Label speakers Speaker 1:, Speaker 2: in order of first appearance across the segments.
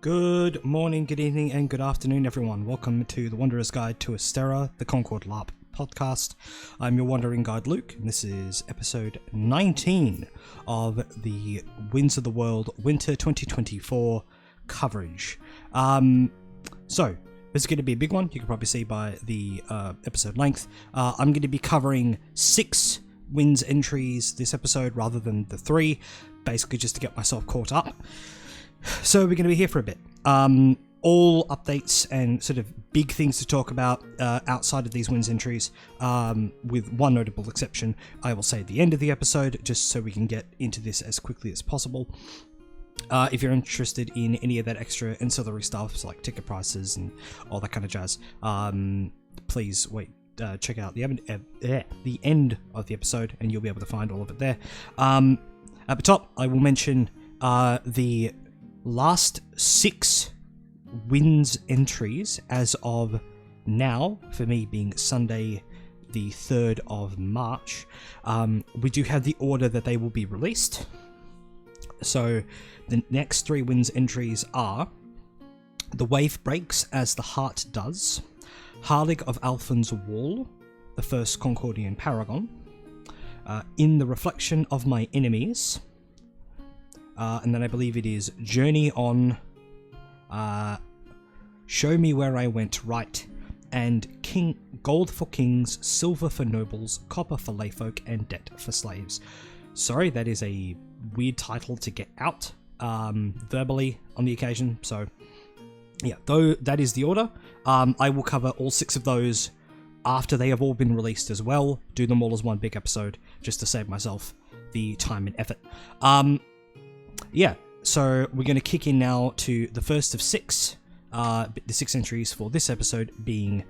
Speaker 1: Good morning, good evening, and good afternoon, everyone. Welcome to the Wanderer's Guide to Esterra, the Concord LARP podcast. I'm your Wandering Guide, Luke, and this is episode 19 of the Winds of the World Winter 2024 coverage. So, this is going to be a big one. You can probably see by the episode length. I'm going to be covering 6 Winds entries this episode rather than the 3, basically just to get myself caught up. So we're going to be here for a bit. All updates and sort of big things to talk about outside of these Winds entries, with one notable exception, I will say at the end of the episode, just so we can get into this as quickly as possible. If you're interested in any of that extra ancillary stuff, so like ticket prices and all that kind of jazz, please wait. Check out the end of the episode, and you'll be able to find all of it there. At the top, I will mention the last 6 Winds entries as of now, for me being Sunday the 3rd of March. We do have the order that they will be released. So the next 3 Winds entries are The Wave Breaks as the Heart Does, Harlig of Alfwens Wall, the first Concordian Paragon, In the Reflection of My Enemies, and then I believe it is Journey On, Show Me Where I Went Right, and Gold for Kings, Silver for Nobles, Copper for Layfolk, and Debt for Slaves. Sorry, that is a weird title to get out verbally on the occasion, so yeah, though that is the order. I will cover all 6 of those after they have all been released as well, do them all as one big episode, just to save myself the time and effort. Yeah, so we're going to kick in now to the first of 6, the 6 entries for this episode being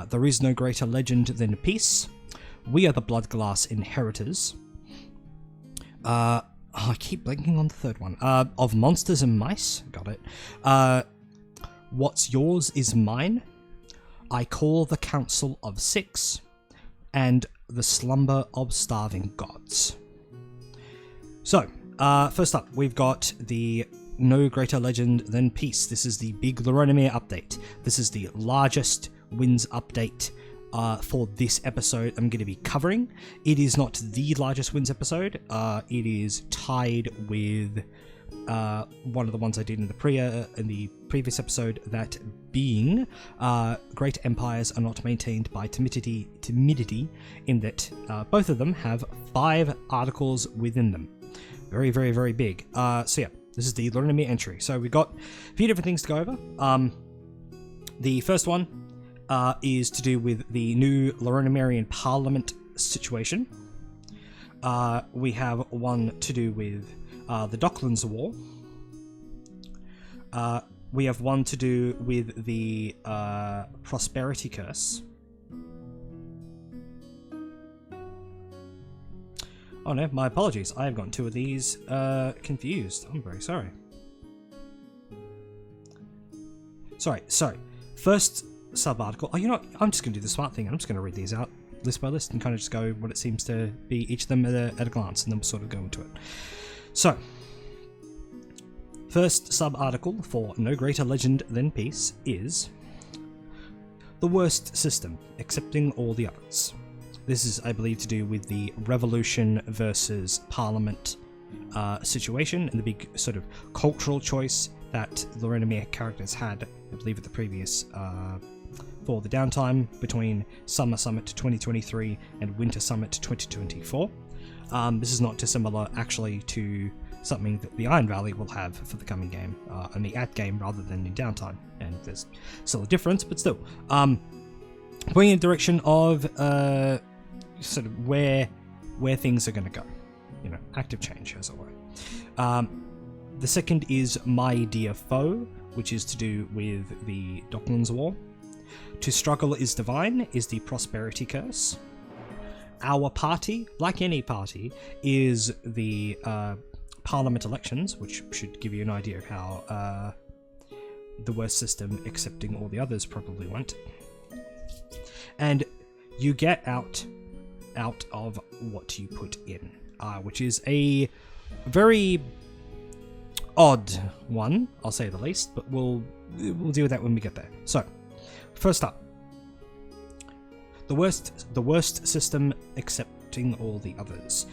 Speaker 1: There Is No Greater Legend Than Peace, We Are the Bloodglass Inherretors, I keep blanking on the third one, Of Monsters and Mice, got it, What's Yours Is Mine, I Call the Councel of 6, and The Slumber of Starving Gods. So, first up, we've got the No Greater Legend Than Peace. This is the big Lorenemere update. This is the largest Winds update for this episode I'm going to be covering. It is not the largest Winds episode. It is tied with one of the ones I did in the previous episode, that being Great Empires Are Not Maintained by Timidity, in that both of them have 5 articles within them. Very, very, very big. So yeah, this is the Lorenemere entry. So we've got a few different things to go over. The first one is to do with the new Lorenemerian Parliament situation. We have one to do with the Docklands War. We have one to do with the Prosperity Curse. Oh no, my apologies. I have gotten 2 of these confused. I'm very sorry. Sorry. First sub-article. Oh, you know what? I'm just going to do the smart thing. I'm just going to read these out list by list and kind of just go what it seems to be each of them at a glance, and then we'll sort of go into it. So, first sub-article for No Greater Legend Than Peace is The Worst System, Accepting All the Others. This is, I believe, to do with the Revolution versus Parliament situation, and the big sort of cultural choice that Lorenemere characters had, I believe, at the previous for the downtime between Summer Summit 2023 and Winter Summit 2024. This is not dissimilar, actually, to something that the Iron Valley will have for the coming game, in the at-game rather than in downtime, and there's still a difference, but still. Pointing in the direction of sort of where things are going to go. You know, active change, as it were. The second is My Dear Foe, which is to do with the Docklands War. To Struggle is Divine is the Prosperity Curse. Our Party, like any party, is the Parliament elections, which should give you an idea of how the Worst System, Accepting All the Others, probably went. And you get out of what you put in, which is a very odd one, I'll say the least, but we'll deal with that when we get there. So, first up, the worst system accepting all the others.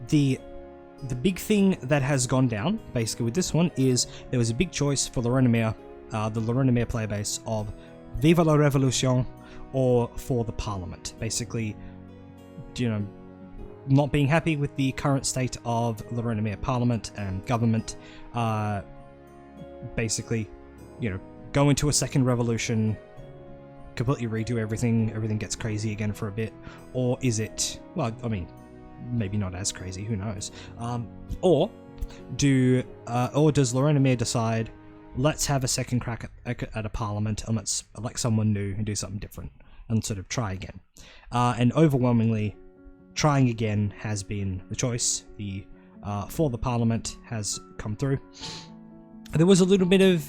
Speaker 1: The big thing that has gone down, basically, with this one is there was a big choice for the Lorenemere player base of Viva la Revolution or for the Parliament. Basically, not being happy with the current state of Lorenemere Parliament and government, basically, go into a second revolution, completely redo everything gets crazy again for a bit, or is it, well, I mean, maybe not as crazy, who knows, or does Lorenemere decide, let's have a second crack at a parliament and let's elect someone new and do something different and sort of try again, and overwhelmingly trying again has been the choice. The for the parliament has come through. There was a little bit of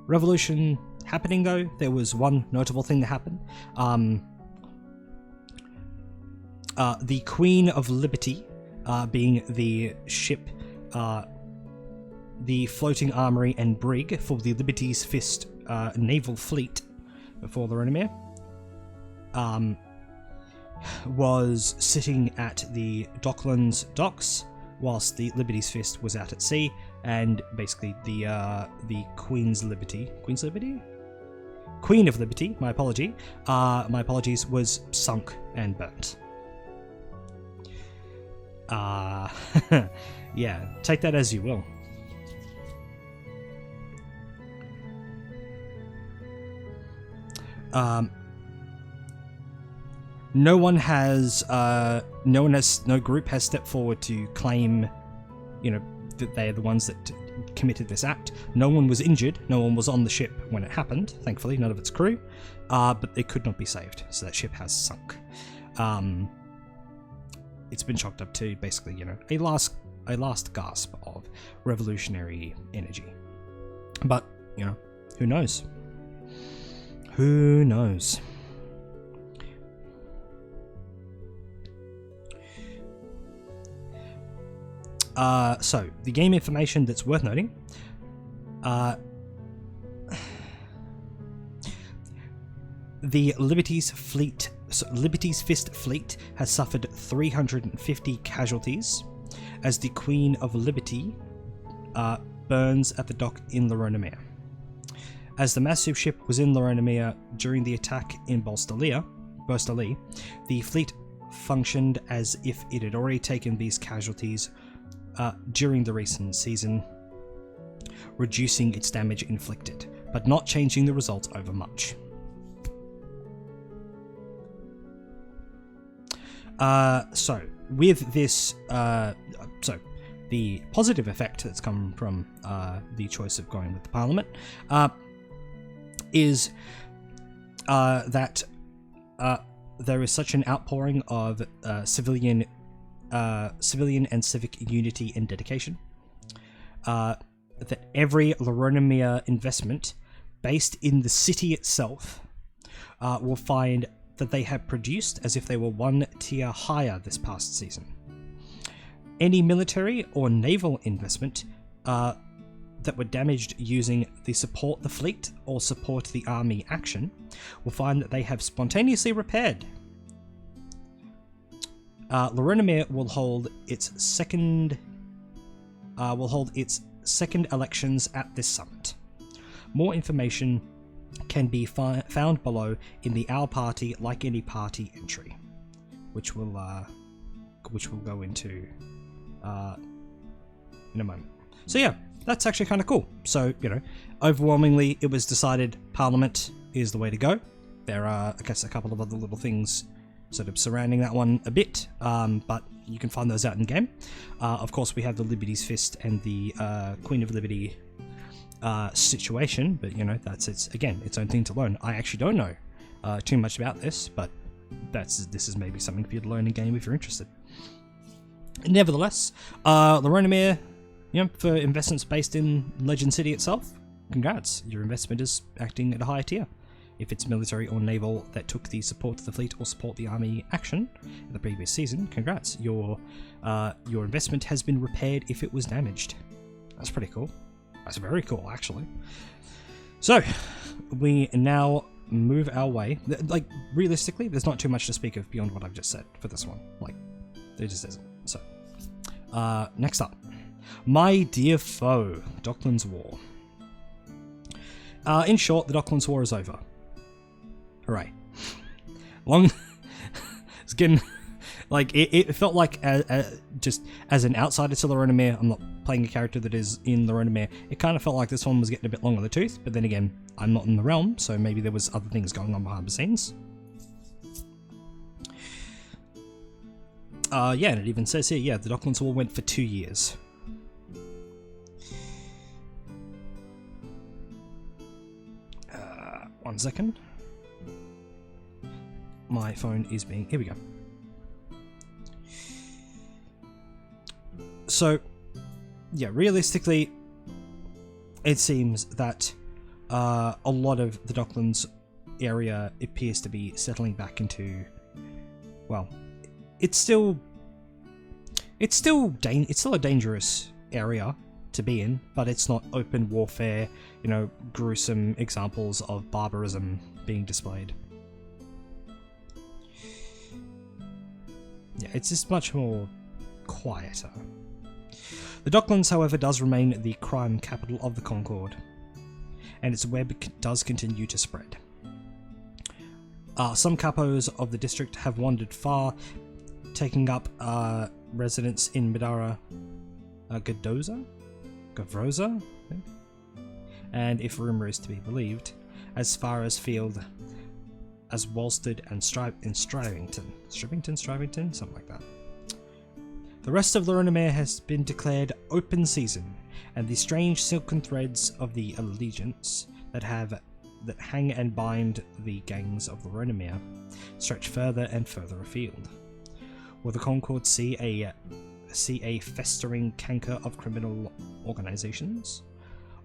Speaker 1: revolution happening though. There was one notable thing that happened. The Queen of Liberty, being the ship, the floating armory and brig for the Liberty's Fist naval fleet before the Lorenemere, was sitting at the Docklands docks whilst the Liberty's Fist was out at sea, and basically the Queen of Liberty, my apologies, was sunk and burnt. Yeah, take that as you will. No group has stepped forward to claim, that they're the ones that committed this act. No one was injured. No one was on the ship when it happened. Thankfully, none of its crew. But it could not be saved, so that ship has sunk. It's been chalked up to basically, a last gasp of revolutionary energy. But, who knows? Who knows? So, the game information that's worth noting. The Liberty's Fist fleet has suffered 350 casualties as the Queen of Liberty burns at the dock in Lorenemere. As the massive ship was in Lorenemere during the attack in Bolsterlee, the fleet functioned as if it had already taken these casualties during the recent season, reducing its damage inflicted, but not changing the result over much. So with this, the positive effect that's come from the choice of going with the Parliament is that there is such an outpouring of civilian and civic unity and dedication that every Lorenemere investment based in the city itself will find that they have produced as if they were one tier higher this past season. Any military or naval investment that were damaged using the support the fleet or support the army action will find that they have spontaneously repaired. Lorenemere will hold its second elections at this summit. More information can be found below in the Our Party Like Any Party entry, which we'll go into in a moment. So yeah, that's actually kind of cool. So, overwhelmingly it was decided Parliament is the way to go. There are, I guess, a couple of other little things sort of surrounding that one a bit, but you can find those out in game. Of course, we have the Liberty's Fist and the Queen of Liberty situation, but that's its own thing to learn. I actually don't know too much about this, but this is maybe something for you to learn in game if you're interested. Nevertheless, Lorenemere, for investments based in Legend City itself, congrats, your investment is acting at a higher tier. if it's military or naval that took the support to the fleet or support the army action in the previous season, congrats. Your investment has been repaired if it was damaged. That's pretty cool. That's very cool, actually. So, we now move our way. Like, realistically, there's not too much to speak of beyond what I've just said for this one. Like, there just isn't. So, next up. My dear foe, Docklands War. In short, the Docklands War is over. Hooray. It's getting... Like, it felt like, just as an outsider to Lorenomere, I'm not playing a character that is in Lorenomere, it kind of felt like this one was getting a bit long on the tooth, but then again, I'm not in the realm, so maybe there was other things going on behind the scenes. Yeah, and it even says here, yeah, the Docklands War went for 2 years. One second. My phone is being... Here we go. So, yeah, realistically, it seems that a lot of the Docklands area appears to be settling back into, well, it's still a dangerous area to be in, but it's not open warfare, you know, gruesome examples of barbarism being displayed. Yeah, it's just much more quieter. The Docklands, however, does remain the crime capital of the Concord, and its web does continue to spread. Some capos of the district have wandered far, taking up residence in Midara, Gavroza, and if rumour is to be believed, as far as field as Woolstead and Strivington, something like that. The rest of Lorenomere has been declared open season, and the strange silken threads of the allegiance that hang and bind the gangs of Lorenomere stretch further and further afield. Will the Concord see a festering canker of criminal organisations,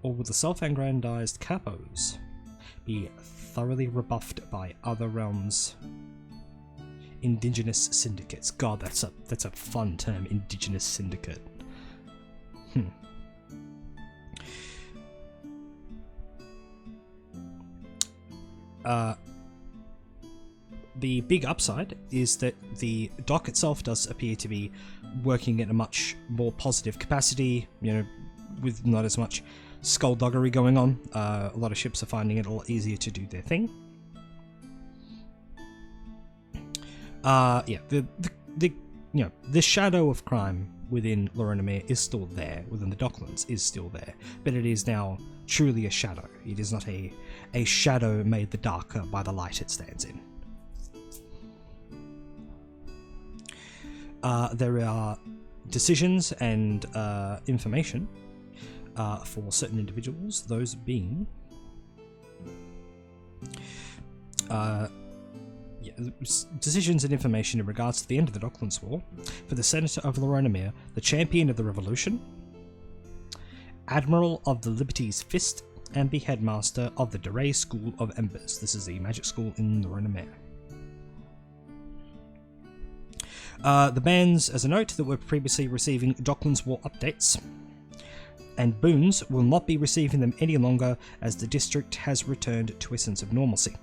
Speaker 1: or will the self-aggrandized capos be thoroughly rebuffed by other realms' indigenous syndicates? God, that's a fun term, indigenous syndicate. The big upside is that the dock itself does appear to be working at a much more positive capacity, you know, with not as much skullduggery going on. A lot of ships are finding it a lot easier to do their thing. Yeah, the shadow of crime within Lorenomere is still there, within the Docklands is still there, but it is now truly a shadow. It is not a shadow made the darker by the light it stands in. There are decisions and information for certain individuals, those being decisions and information in regards to the end of the Docklands War for the Senator of Lorenomere, the Champion of the Revolution, Admiral of the Liberty's Fist, and the Headmaster of the Duray School of Embers. This is the magic school in Lorenomere. The bands, as a note, that were previously receiving Docklands War updates and boons will not be receiving them any longer, as the district has returned to a sense of normalcy.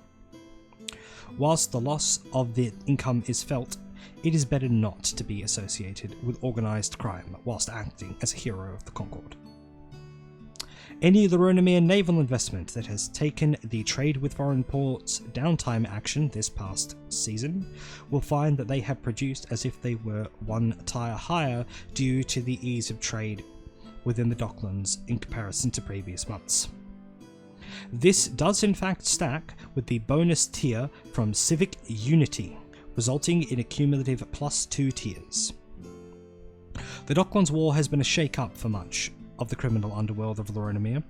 Speaker 1: Whilst the loss of the income is felt, it is better not to be associated with organised crime whilst acting as a hero of the Concord. Any Lorenomere naval investment that has taken the trade with foreign ports downtime action this past season will find that they have produced as if they were one tier higher due to the ease of trade within the Docklands in comparison to previous months. This does in fact stack with the bonus tier from Civic Unity, resulting in a cumulative +2 tiers. The Docklands War has been a shake-up for much of the criminal underworld of Lorenomere,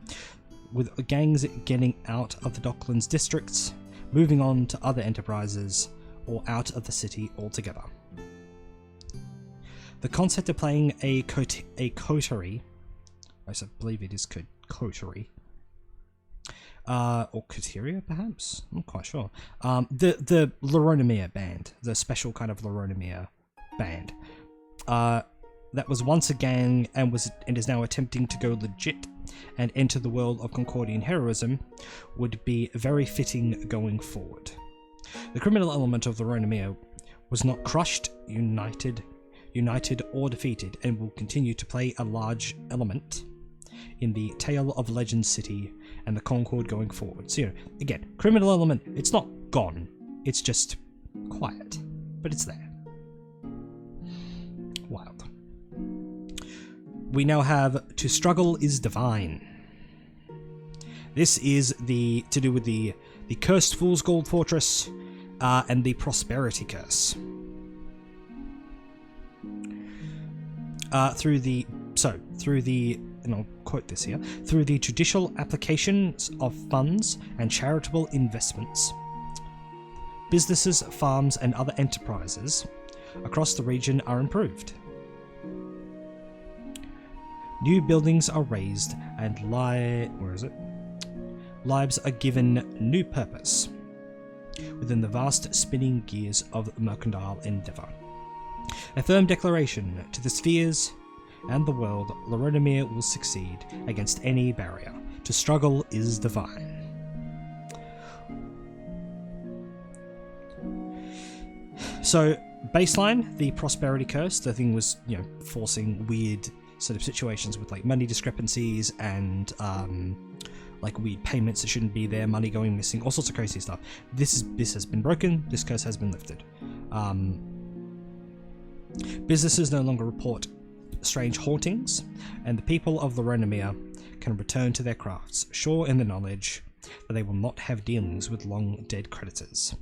Speaker 1: with gangs getting out of the Docklands districts, moving on to other enterprises, or out of the city altogether. The concept of playing a coterie, I believe it is coterie, or Kateria, perhaps? I'm not quite sure. The Laronomere band, the special kind of Laronomere band, that was once a gang and is now attempting to go legit and enter the world of Concordian heroism, would be very fitting going forward. The criminal element of Laronomere was not crushed, united or defeated, and will continue to play a large element in the Tale of Legends City and the Concord going forward. So, again, criminal element, it's not gone, it's just quiet, but it's there. Wild. We now have To Struggle is Divine. This is to do with the Cursed Fool's Gold Fortress and the Prosperity Curse. And I'll quote this here, through the judicial applications of funds and charitable investments, businesses, farms, and other enterprises across the region are improved. New buildings are raised and lives are given new purpose within the vast spinning gears of mercantile endeavour. A firm declaration to the spheres and the world, Laronomere will succeed against any barrier. To struggle is divine. So, baseline, the Prosperity Curse, the thing was, forcing weird sort of situations with like money discrepancies and like weird payments that shouldn't be there, money going missing, all sorts of crazy stuff. This has been broken, this curse has been lifted. Businesses no longer report strange hauntings, and the people of Laronomere can return to their crafts, sure in the knowledge that they will not have dealings with long-dead creditors.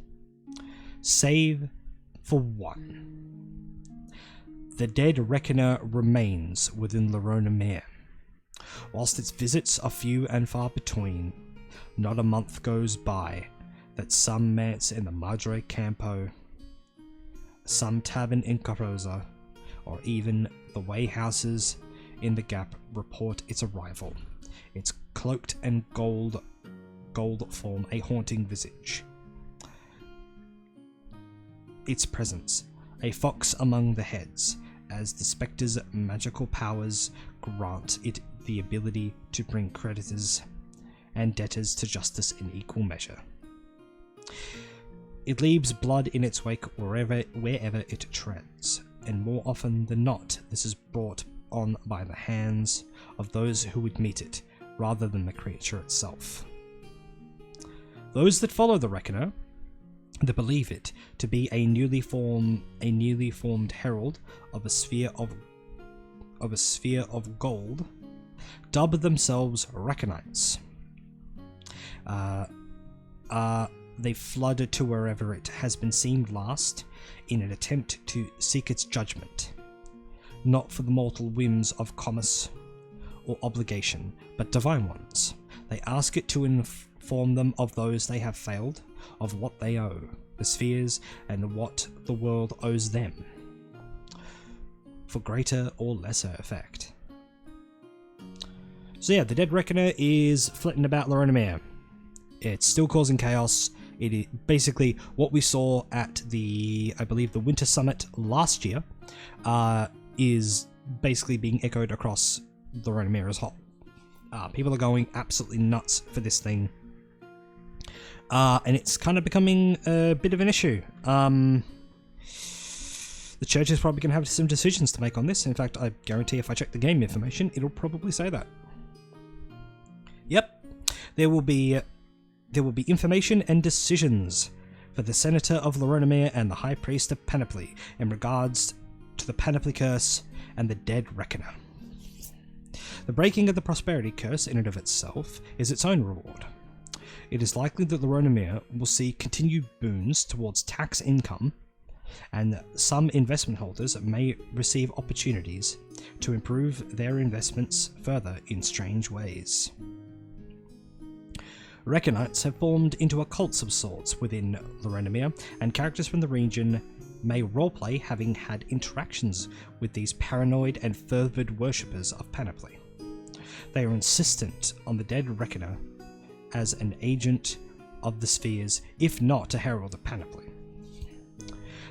Speaker 1: Save for one. The dead reckoner remains within Laronomere. Whilst its visits are few and far between, not a month goes by that some manse in the Madre Campo, some tavern in Carosa, or even the way houses in the Gap report its arrival. Its cloaked and gold form a haunting visage. Its presence, a fox among the heads, as the spectre's magical powers grant it the ability to bring creditors and debtors to justice in equal measure. It leaves blood in its wake wherever it treads, and more often than not, this is brought on by the hands of those who would meet it, rather than the creature itself. Those that follow the Reckoner, that believe it to be a newly formed herald of a sphere of gold, dub themselves Reckonites. They flood to wherever it has been seen last in an attempt to seek its judgment, not for the mortal whims of commerce or obligation, but divine ones. They ask it to inform them of those they have failed, of what they owe, the spheres, and what the world owes them, for greater or lesser effect. So yeah, the Dead Reckoner is flitting about Laronomere. It's still causing chaos. It is basically what we saw at I believe the Winter Summit last year, is basically being echoed across Laronomere as a whole. People are going absolutely nuts for this thing. And it's kind of becoming a bit of an issue. The church is probably going to have some decisions to make on this. In fact, I guarantee if I check the game information, it'll probably say that. Yep, there will be information and decisions for the Senator of Laronomere and the High Priest of Panoply in regards to the Panoply Curse and the Dead Reckoner. The breaking of the Prosperity Curse in and of itself is its own reward. It is likely that Laronomere will see continued boons towards tax income, and some investment holders may receive opportunities to improve their investments further in strange ways. Reckonites have formed into a cult of sorts within Laronomere, and characters from the region may roleplay having had interactions with these paranoid and fervid worshippers of Panoply. They are insistent on the Dead Reckoner as an agent of the spheres, if not a herald of panoply.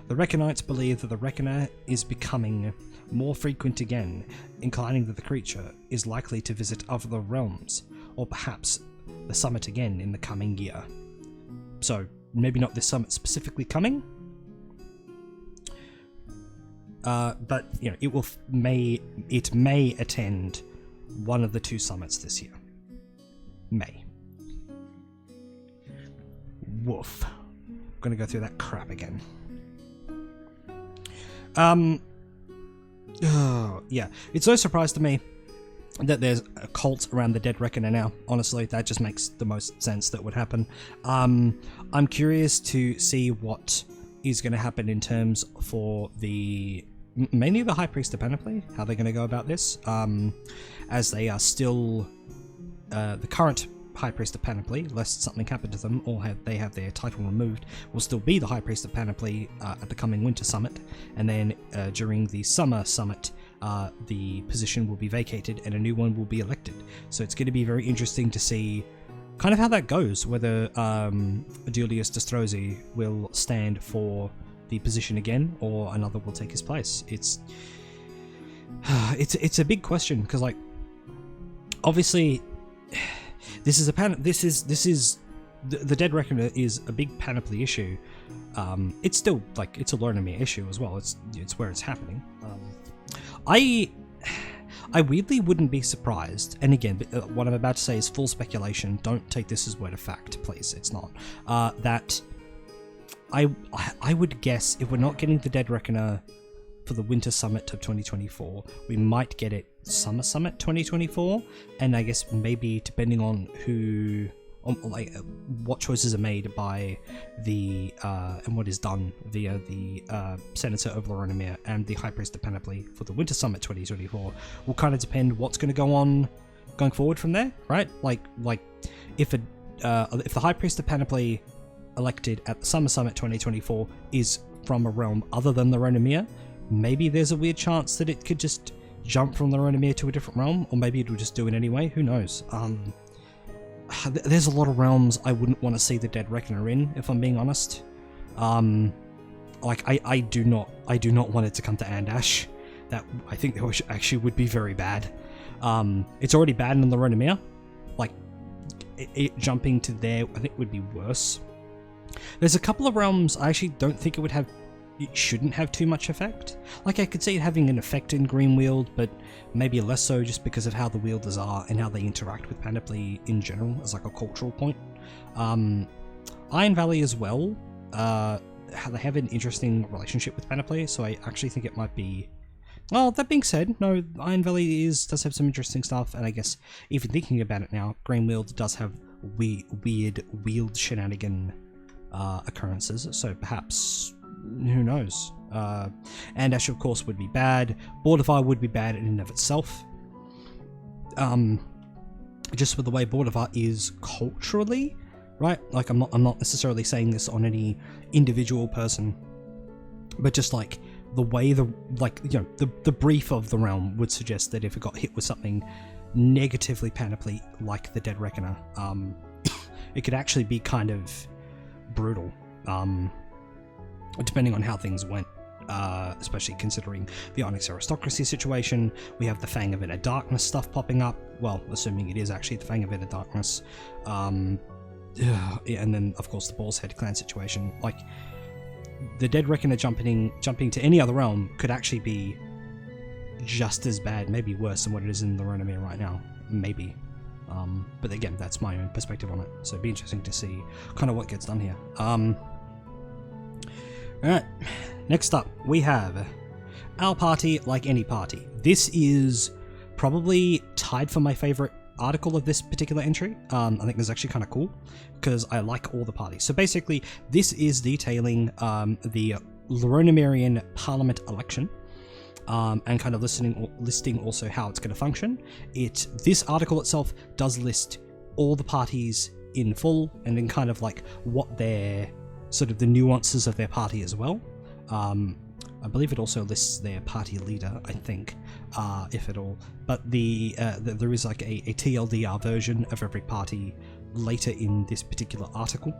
Speaker 1: The Reckonites believe that the Reckoner is becoming more frequent again, inclining that the creature is likely to visit other realms, or perhaps the summit again in the coming year. So, maybe not this summit specifically coming, but you know, it may attend one of the 2 summits this year. May. Woof. I'm gonna go through that crap again. Yeah, it's no surprise to me that there's a cult around the Dead Reckoner now. Honestly, that just makes the most sense that would happen. I'm curious to see what is going to happen in terms for mainly the High Priest of Panoply, how they're going to go about this, as they are still the current High Priest of Panoply, lest something happened to them or they have their title removed, will still be the High Priest of Panoply at the coming Winter Summit, and then during the Summer Summit, the position will be vacated and a new one will be elected. So it's going to be very interesting to see kind of how that goes, whether Julius Destrosi will stand for the position again or another will take his place. It's a big question, because like obviously this is the Dead Reckoner is a big Panoply issue. It's still like it's a Lorimir issue as well. It's where it's happening. I weirdly wouldn't be surprised, and again, what I'm about to say is full speculation. Don't take this as word of fact, please. It's not. That I would guess if we're not getting the Dead Reckoner for the Winter Summit of 2024, we might get it Summer Summit 2024, and I guess maybe depending on what choices are made by the and what is done via the Senator of Lorimir and the High Priest of Panoply for the Winter Summit 2024 will kind of depend what's going to go on going forward from there, right? Like if the High Priest of Panoply elected at the Summer Summit 2024 is from a realm other than the Lorimir, maybe there's a weird chance that it could just jump from the Lorimir to a different realm, or maybe it will just do it anyway. Who knows? There's a lot of realms I wouldn't want to see the Dead Reckoner in, if I'm being honest. Like I do not want it to come to Andash. That I think that actually would be very bad. It's already bad in the Lorimir. Like it jumping to there, I think would be worse. There's a couple of realms I actually don't think it shouldn't have too much effect. Like I could see it having an effect in Greenweald, but maybe less so just because of how the wielders are and how they interact with Panoply in general as like a cultural point. Iron Valley as well, how they have an interesting relationship with Panoply, so I actually think it might be... Well, that being said, no, Iron Valley does have some interesting stuff, and I guess even thinking about it now, Greenweald does have weird wield shenanigan occurrences, so perhaps, who knows. Andash of course would be bad, Bordevar would be bad in and of itself. Just with the way Bordevar is culturally, right? Like I'm not necessarily saying this on any individual person, but just like the way the brief of the realm would suggest that if it got hit with something negatively Panoply like the Dead Reckoner, it could actually be kind of brutal, depending on how things went, especially considering the Onyx aristocracy situation. We have the Fang of Inner Darkness stuff popping up, well, assuming it is actually the Fang of Inner Darkness, and then of course the Boar's Head clan situation. Like, the Dead Reckoner jumping to any other realm could actually be just as bad, maybe worse than what it is in the Lorimir right now, maybe. But again, that's my own perspective on it, so it'd be interesting to see kind of what gets done here. Alright, next up we have Our Party Like Any Party. This is probably tied for my favourite article of this particular entry. I think it's actually kind of cool because I like all the parties. So basically, this is detailing the Lorimirian Parliament election, and kind of listing also how it's going to function. This article itself does list all the parties in full, and then kind of like what their sort of the nuances of their party as well. I believe it also lists their party leader, I think, if at all. But there is like a TLDR version of every party later in this particular article.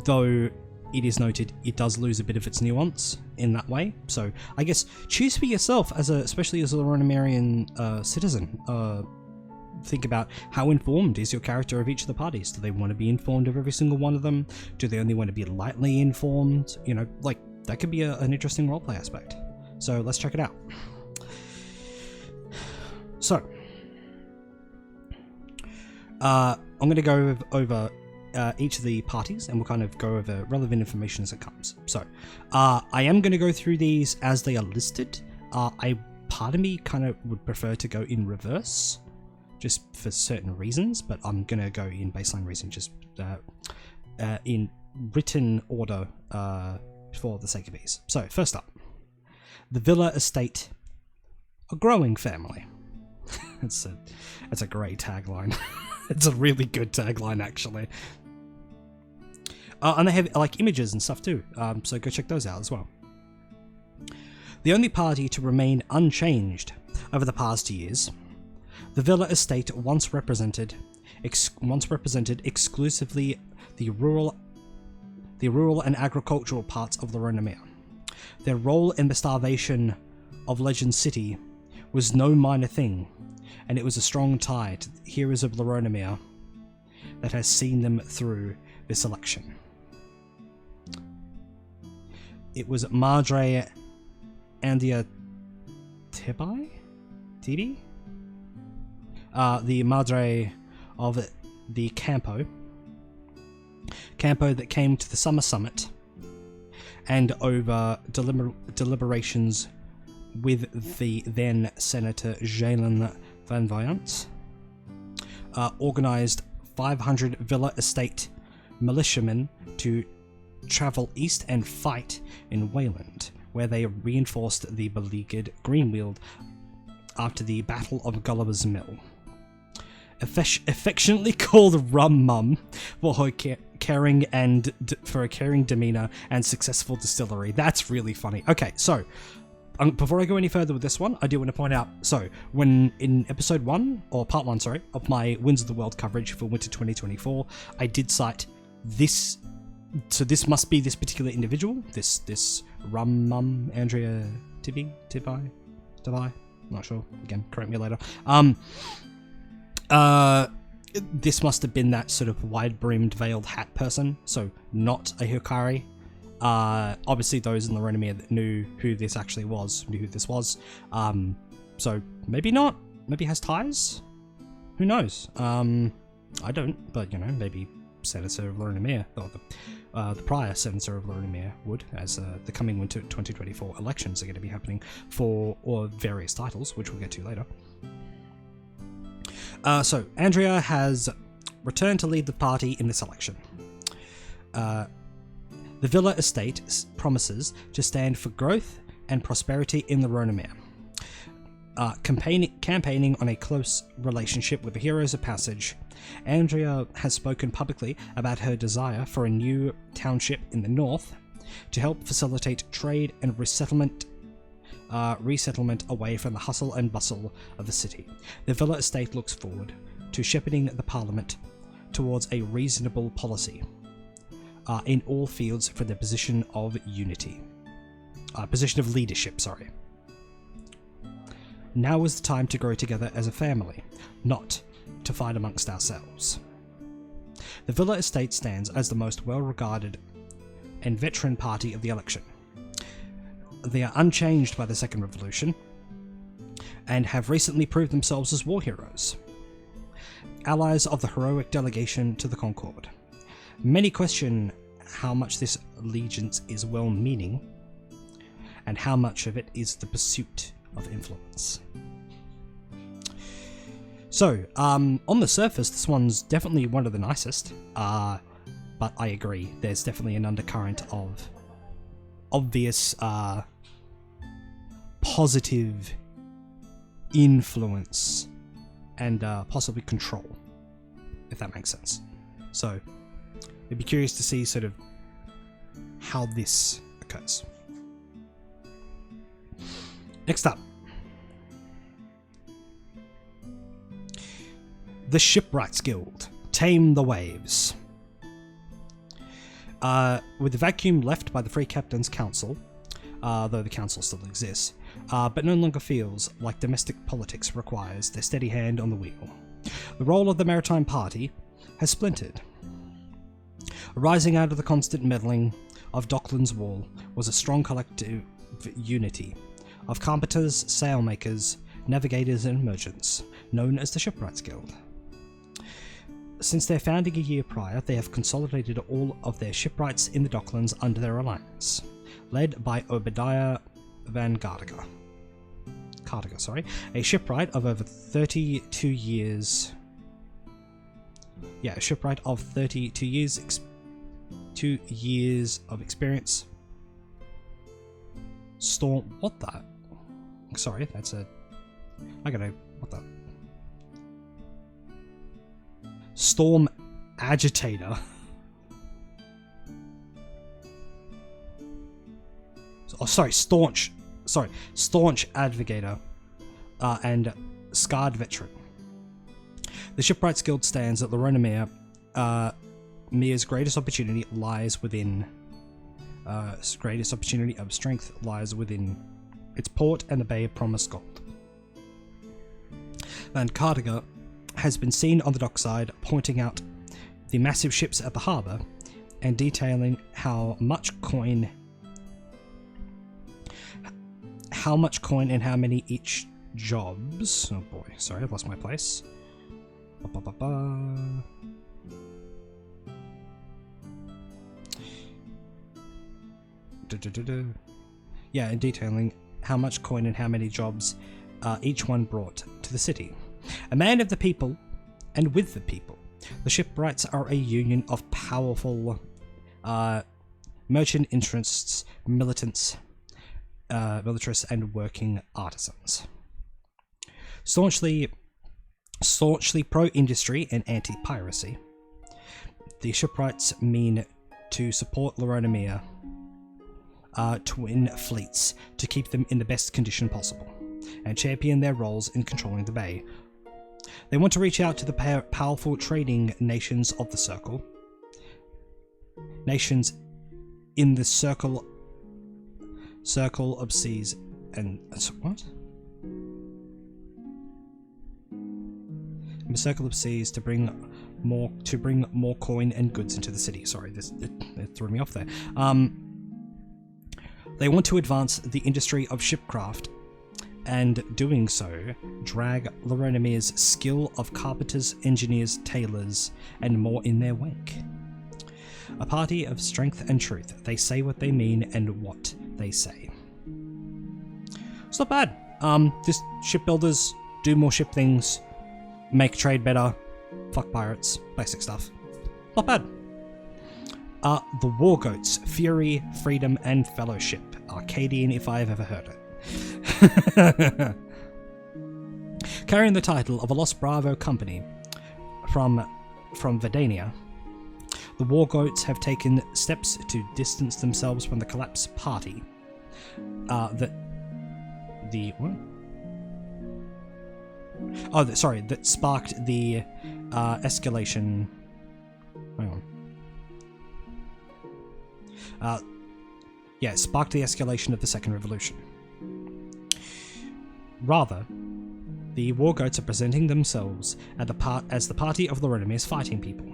Speaker 1: Though it is noted it does lose a bit of its nuance in that way. So I guess choose for yourself, especially as a Loranamerian citizen. Think about how informed is your character of each of the parties. Do they want to be informed of every single one of them? Do they only want to be lightly informed? You know, like, that could be an interesting roleplay aspect. So let's check it out. So, I'm going to go over each of the parties, and we'll kind of go over relevant information as it comes. So, I am going to go through these as they are listed. Part of me kind of would prefer to go in reverse, just for certain reasons, but I'm going to go in baseline reason, just in written order for the sake of ease. So, first up, the Villa Estate, a growing family. That's a great tagline. It's a really good tagline, actually. And they have like images and stuff too, so go check those out as well. The only party to remain unchanged over the past years, the Villa Estate once represented exclusively the rural and agricultural parts of Loranamere. Their role in the starvation of Legend City was no minor thing, and it was a strong tie to the heroes of Loranamere that has seen them through this election. It was Madre Andia Tibi? The Madre of the Campo that came to the Summer Summit, and over deliberations with the then Senator Jalen Van Vyant, organised 500 Villa Estate militiamen to travel east and fight in Wayland, where they reinforced the beleaguered Greenweald after the Battle of Gulliver's Mill. Affectionately called Rum Mum for her caring demeanour and successful distillery. That's really funny. Okay, so before I go any further with this one, I do want to point out, so when in episode 1, or part 1, sorry, of my Winds of the World coverage for winter 2024, I did cite this, so this must be this particular individual, this Rum Mum Andrea Tibi, not sure, again, correct me later. This must have been that sort of wide-brimmed veiled hat person, so not a Hikari. Obviously those in Loranamere that knew who this actually was, knew who this was. So maybe not, maybe has ties? Who knows? I don't, but you know, maybe Senator of Loranamere, or the prior Senator of Loranamere would, as the coming winter 2024 elections are going to be happening for various titles, which we'll get to later. So, Andrea has returned to lead the party in this election. The Villa Estate promises to stand for growth and prosperity in the Loranamere, campaigning on a close relationship with the Heroes of Passage. Andrea has spoken publicly about her desire for a new township in the north to help facilitate trade and resettlement away from the hustle and bustle of the city. The Villa Estate looks forward to shepherding the Parliament towards a reasonable policy in all fields for the position of leadership, sorry. Now is the time to grow together as a family, not to fight amongst ourselves. The Villa Estate stands as the most well-regarded and veteran party of the election. They are unchanged by the Second Revolution, and have recently proved themselves as war heroes, allies of the heroic delegation to the Concord. Many question how much this allegiance is well-meaning, and how much of it is the pursuit of influence. So, on the surface, this one's definitely one of the nicest, but I agree, there's definitely an undercurrent of obvious positive influence and possibly control, if that makes sense. So, I'd be curious to see sort of how this occurs. Next up, The Shipwrights Guild. Tame the waves. With the vacuum left by the Free Captains Council, though the council still exists, but no longer feels like domestic politics requires their steady hand on the wheel. The role of the Maritime Party has splintered. Rising out of the constant meddling of Dockland's Wall was a strong collective unity of carpenters, sailmakers, navigators and merchants, known as the Shipwrights Guild. Since their founding a year prior, they have consolidated all of their shipwrights in the Docklands under their alliance, led by Obadiah Van Cardiga, a shipwright of over 32 years. Yeah, a shipwright of 32 years, 2 years of experience. Storm. What the? Sorry, that's a. I gotta. What the? Storm Agitator. Oh, sorry, Staunch Advocator, and Scarred Veteran. The Shipwrights Guild stands at Laronamere. Mere's greatest opportunity lies within. Greatest opportunity of strength lies within its port and the Bay of Promised Gold. Van Cardiga has been seen on the dockside pointing out the massive ships at the harbour and detailing how much coin and how many each jobs. Oh boy, sorry, I've lost my place. Yeah, and detailing how much coin and how many jobs each one brought to the city. A man of the people and with the people, the shipwrights are a union of powerful merchant interests, militarists, and working artisans. Staunchly pro-industry and anti-piracy, the shipwrights mean to support Laronamere twin fleets to keep them in the best condition possible, and champion their roles in controlling the bay. They want to reach out to the powerful trading nations of the Circle. Nations in the Circle of Seas and... what? In the Circle of Seas to bring more coin and goods into the city. Sorry, it threw me off there. They want to advance the industry of shipcraft, and doing so, drag Laronamere's skill of carpenters, engineers, tailors, and more in their wake. A party of strength and truth. They say what they mean and what they say. It's not bad. Just shipbuilders, do more ship things, make trade better, fuck pirates, basic stuff. Not bad. The War Goats, Fury, Freedom, and Fellowship. Arcadian if I have ever heard it. Carrying the title of a Lost Bravo company from Verdania, the War Goats have taken steps to distance themselves from the Collapse Party. That sparked the escalation. Hang on. Sparked the escalation of the Second Revolution. Rather, the War Goats are presenting themselves as the party of Laronamere's fighting people.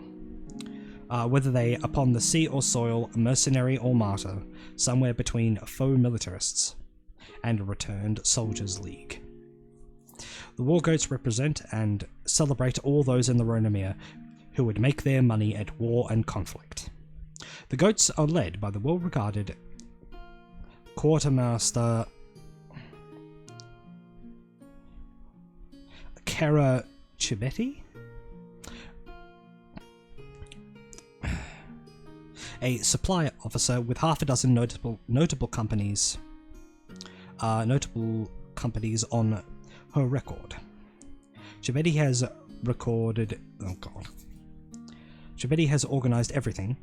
Speaker 1: Whether they upon the sea or soil, mercenary or martyr, somewhere between faux militarists and a returned soldiers' league. The War Goats represent and celebrate all those in Laronamere who would make their money at war and conflict. The Goats are led by the well-regarded Quartermaster Kara Chibetti, a supply officer with half a dozen notable companies on her record. Chibetti has organized everything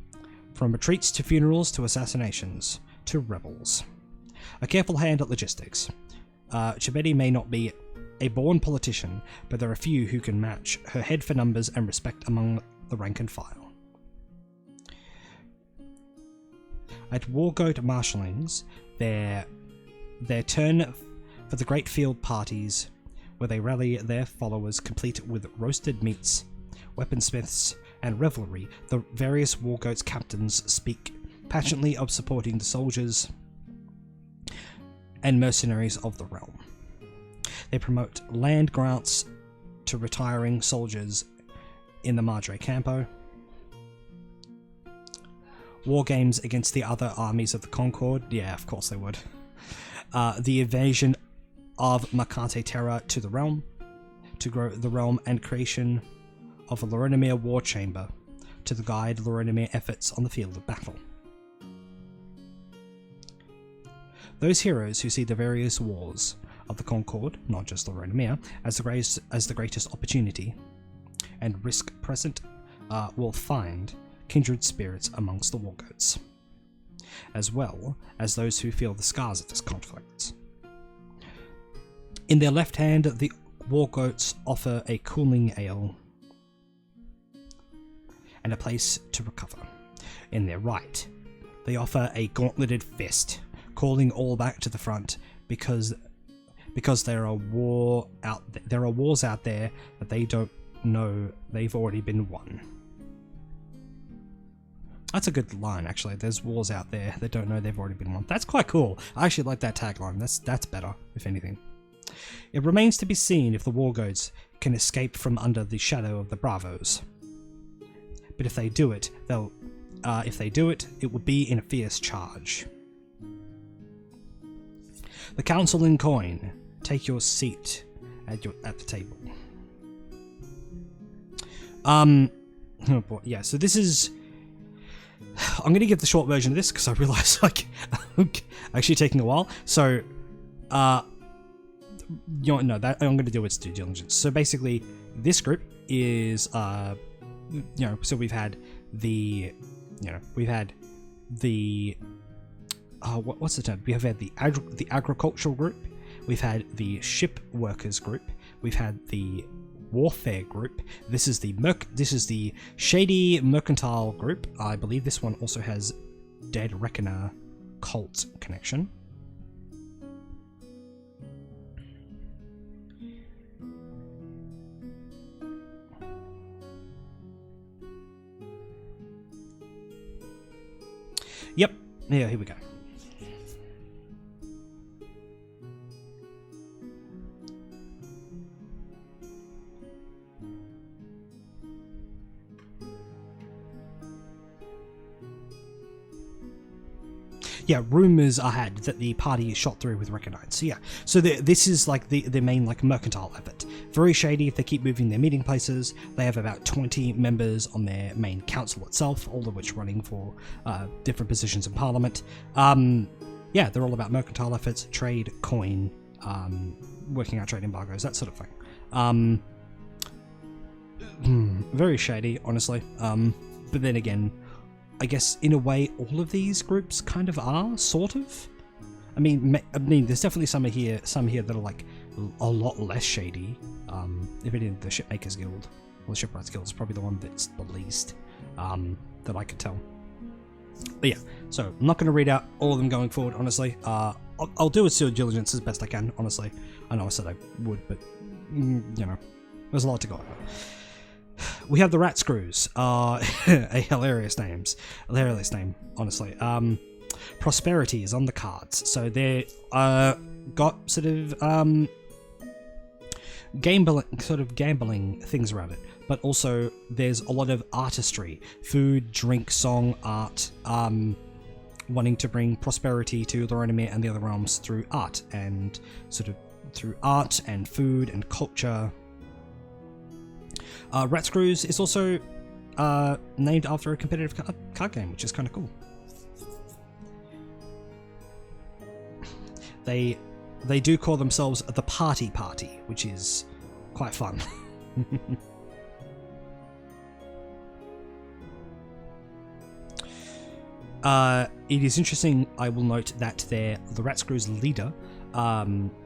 Speaker 1: from retreats to funerals to assassinations to rebels. A careful hand at logistics. Chibetti may not be a born politician, but there are few who can match her head for numbers and respect among the rank and file. At War Goat Marshallings, their turn for the great field parties, where they rally their followers complete with roasted meats, weaponsmiths, and revelry, the various War Goats captains speak passionately of supporting the soldiers and mercenaries of the realm. They promote land grants to retiring soldiers in the Madre Campo, war games against the other armies of the Concord, yeah, of course they would, the invasion of Mercante Terra to the realm, to grow the realm, and creation of a Lorenemere war chamber to guide Lorenemere efforts on the field of battle. Those heroes who see the various wars of the Concord, not just Lorenemere, as the greatest opportunity and risk present, will find kindred spirits amongst the war goats, as well as those who feel the scars of this conflict. In their left hand, the war goats offer a cooling ale and a place to recover. In their right, they offer a gauntleted fist, calling all back to the front because there are wars out there that they don't know they've already been won. That's a good line, actually. There's wars out there that don't know they've already been won. That's quite cool. I actually like that tagline. That's better, if anything. It remains to be seen if the war goats can escape from under the shadow of the Bravos. But if they do it, it will be in a fierce charge. The council in coin, take your seat at the table. Oh boy, yeah. So this is. I'm going to give the short version of this because I realise actually taking a while. So, I'm going to do its due diligence. So basically, this group is so we've had the what's the term? We have had the agricultural group, we've had the ship workers group, we've had the warfare group. This is the shady mercantile group. I believe this one also has Dead Reckoner cult connection. Yep. Yeah, here we go. Yeah, rumours are had that the party is shot through with Reckonite. So yeah, so this is like the main like mercantile effort. Very shady if they keep moving their meeting places. They have about 20 members on their main council itself, all of which running for different positions in Parliament. Yeah, they're all about mercantile efforts, trade, coin, working out trade embargoes, that sort of thing. Very shady, honestly. But then again, I guess in a way, all of these groups kind of are, sort of. I mean, there's definitely some here that are like a lot less shady. If anything, the Shipmakers Guild, or the Shipwrights Guild is probably the one that's the least that I could tell. But yeah, so I'm not going to read out all of them going forward. Honestly, I'll do its due diligence as best I can. Honestly, I know I said I would, but there's a lot to go over. We have the Rat Screws, a hilarious name, honestly. Prosperity is on the cards, so they got sort of gambling things around it, but also there's a lot of artistry, food, drink, song, art, wanting to bring prosperity to Lorenemere and the other realms through art and food and culture. Rat Screws is also named after a competitive card game, which is kind of cool. They do call themselves the Party, which is quite fun. It is interesting, I will note, that the Rat Screws leader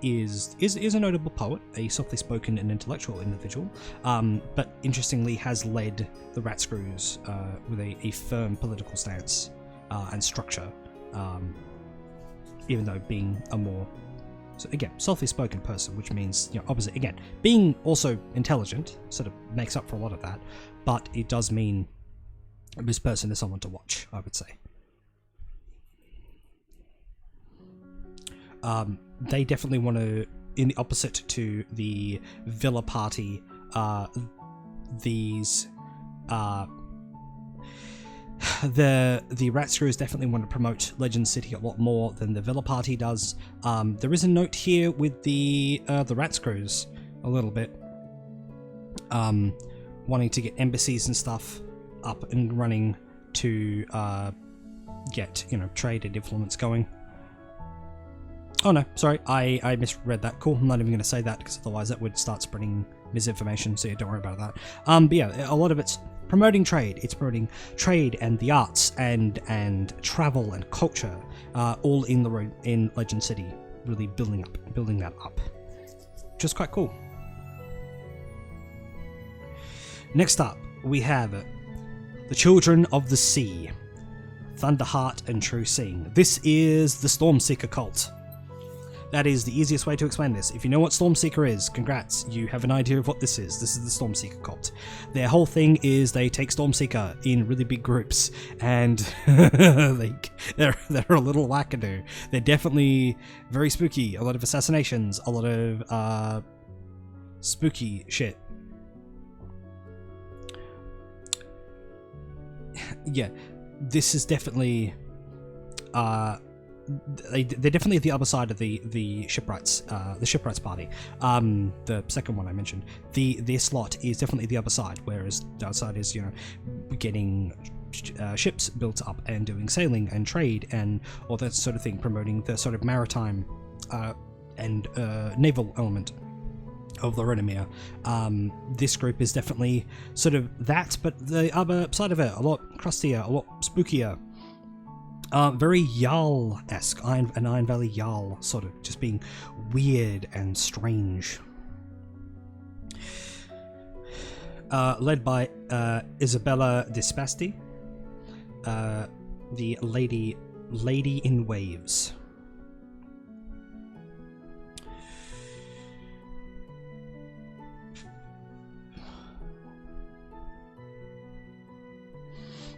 Speaker 1: is a notable poet, a softly spoken and intellectual individual, but interestingly has led the Rat Screws with a firm political stance and structure, even though being a more, so again, softly spoken person, which means, you know, opposite, again, being also intelligent sort of makes up for a lot of that, but it does mean this person is someone to watch, I would say. They definitely want to, in the opposite to the Villa Party, the Rat Screws definitely want to promote Legend City a lot more than the Villa Party does. There is a note here with the Rat Screws a little bit, wanting to get embassies and stuff up and running to get, you know, trade and influence going. Oh no, sorry, I misread that. Cool, I'm not even going to say that because otherwise that would start spreading misinformation, so yeah, don't worry about that. But yeah, a lot of it's promoting trade. It's promoting trade and the arts and travel and culture, all in Legend City, really building that up, which is quite cool. Next up, we have the Children of the Sea, Thunderheart and True Seeing. This is the Stormseeker cult. That is the easiest way to explain this. If you know what Stormseeker is, congrats, you have an idea of what this is. This is the Stormseeker cult. Their whole thing is they take Stormseeker in really big groups, and they're a little wackadoo. They're definitely very spooky. A lot of assassinations, a lot of spooky shit. Yeah, this is definitely they're definitely the other side of the shipwrights, the shipwrights party. The second one I mentioned, their slot is definitely the other side, whereas the other side is, you know, getting ships built up and doing sailing and trade and all that sort of thing, promoting the sort of maritime and naval element of the Renomere. This group is definitely sort of that, but the other side of it, a lot crustier, a lot spookier. Very Jarl-esque, an Iron Valley Jarl, sort of, just being weird and strange. Led by Isabella Dispasti, the Lady in Waves.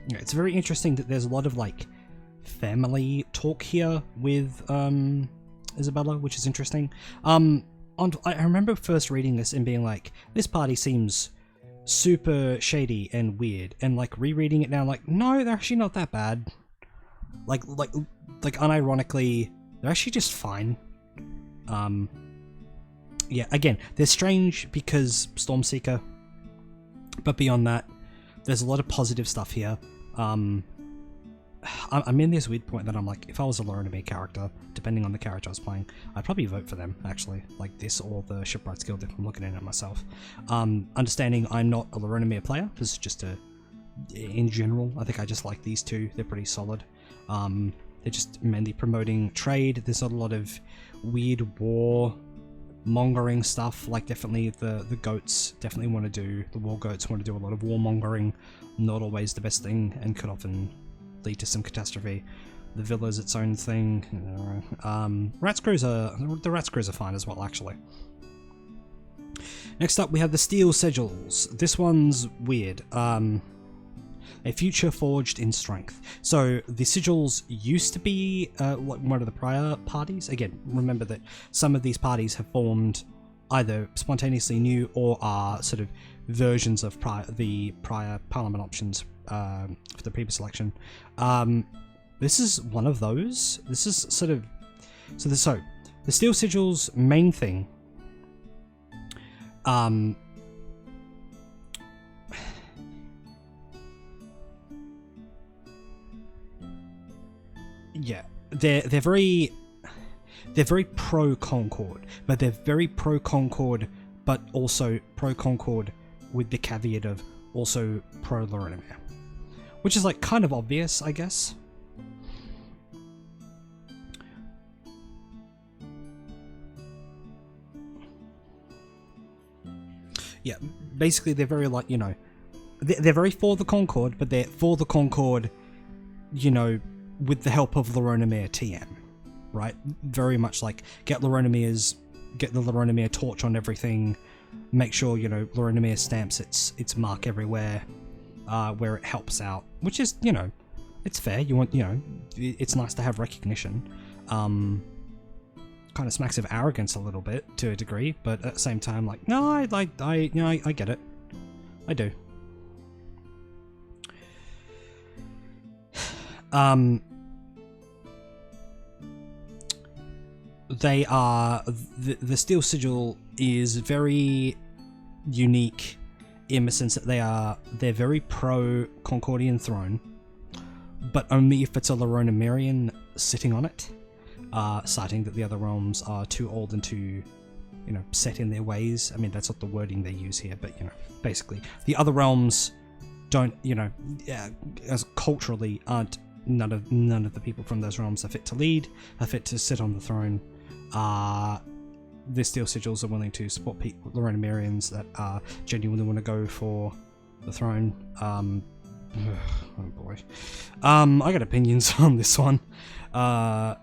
Speaker 1: Yeah, it's very interesting that there's a lot of, like, family talk here with Isabella, which is interesting. I remember first reading this and being like, this party seems super shady and weird, and like rereading it now, like, no, they're actually not that bad. Like unironically, they're actually just fine. Yeah, again, they're strange because Stormseeker, but beyond that, there's a lot of positive stuff here. I'm in this weird point that I'm like, if I was a Lorenemere character, depending on the character I was playing, I'd probably vote for them, actually, like this or the Shipwrights Guild if I'm looking at it myself. Understanding I'm not a Lorenemere player, this is just in general, I think I just like these two, they're pretty solid. They're just mainly promoting trade. There's not a lot of weird war mongering stuff, like definitely the goats definitely want to do, the war goats want to do a lot of warmongering, not always the best thing and could often lead to some catastrophe. The villa's its own thing. The Rat Screws are fine as well, actually. Next up we have the Steel Sigils. This one's weird. A future forged in strength. So the sigils used to be one of the prior parties. Again, remember that some of these parties have formed either spontaneously new or are sort of versions of the prior Parliament options for the previous election. This is one of those. This is sort of so the Steel Sigils main thing. Yeah, they're very pro Concord, but they're very pro Concord, but also pro Concord with the caveat of also pro Lorenemere, which is like kind of obvious, I guess. Yeah, basically they're very like, they're very for the Concord, but they're for the Concord, with the help of Loronimir TM, right? Very much like get the Loronimir torch on everything, make sure, Loronimir stamps its mark everywhere, where it helps out, which is, it's fair. You want, it's nice to have recognition. Kind of smacks of arrogance a little bit to a degree, but at the same time, like, no, I get it. I do. They are the Steel Sigil is very unique in the sense that they're very pro Concordian throne, but only if it's a Loronimirian sitting on it, citing that the other realms are too old and too, set in their ways. I mean, that's not the wording they use here, but basically the other realms don't, as culturally aren't. None of the people from those realms are fit to lead, are fit to sit on the throne. The Steel Sigils are willing to support Loronimirians that genuinely want to go for the throne. Oh boy. I got opinions on this one. I'd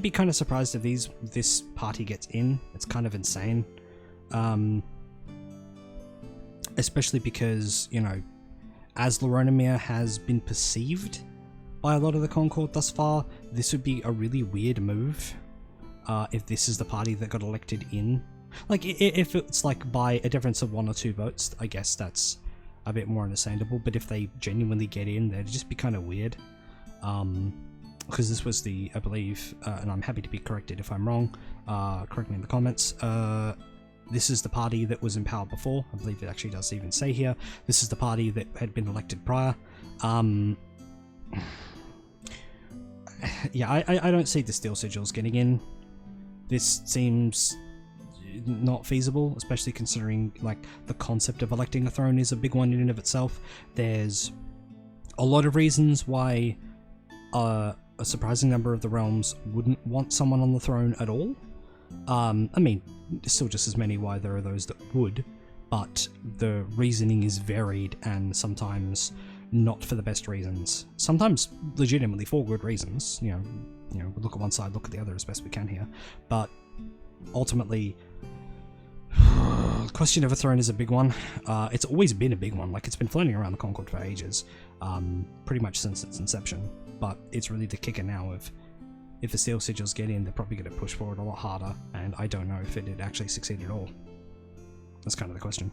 Speaker 1: be kind of surprised if this party gets in. It's kind of insane. Especially because, as Loronimir has been perceived by a lot of the Concord thus far, this would be a really weird move if this is the party that got elected in. Like, if it's like by a difference of 1 or 2 votes, I guess that's a bit more understandable, but if they genuinely get in, that'd just be kind of weird. Because this was I believe, and I'm happy to be corrected if I'm wrong, correct me in the comments, this is the party that was in power before. I believe it actually does even say here. This is the party that had been elected prior. Yeah, I don't see the Steel Sigils getting in. This seems not feasible, especially considering like the concept of electing a throne is a big one in and of itself. There's a lot of reasons why a surprising number of the realms wouldn't want someone on the throne at all. I mean, still just as many why there are those that would, but the reasoning is varied and sometimes not for the best reasons. Sometimes legitimately for good reasons. We look at one side, look at the other as best we can here. But ultimately, the question of a throne is a big one. It's always been a big one. Like, it's been floating around the Concord for ages, pretty much since its inception. But it's really the kicker now of, if the Steel Sigils get in, they're probably going to push forward a lot harder, and I don't know if it'd actually succeed at all. That's kind of the question.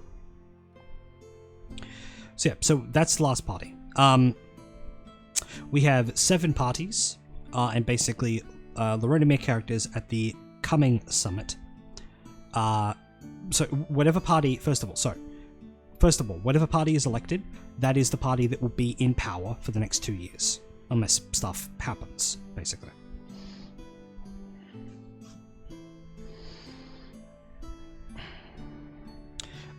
Speaker 1: So that's the last party. We have 7 parties, and basically Loronimir characters at the coming summit. So whatever party, first of all, whatever party is elected, that is the party that will be in power for the next 2 years, unless stuff happens, basically.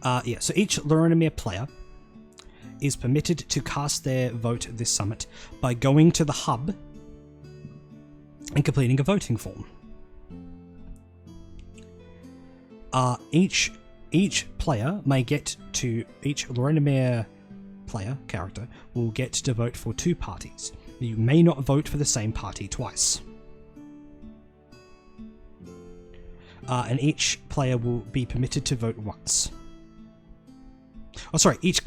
Speaker 1: So each Loronimir player is permitted to cast their vote this summit by going to the hub and completing a voting form. Each Loronimir player character will get to vote for 2 parties. You may not vote for the same party twice. And each player will be permitted to vote once. Each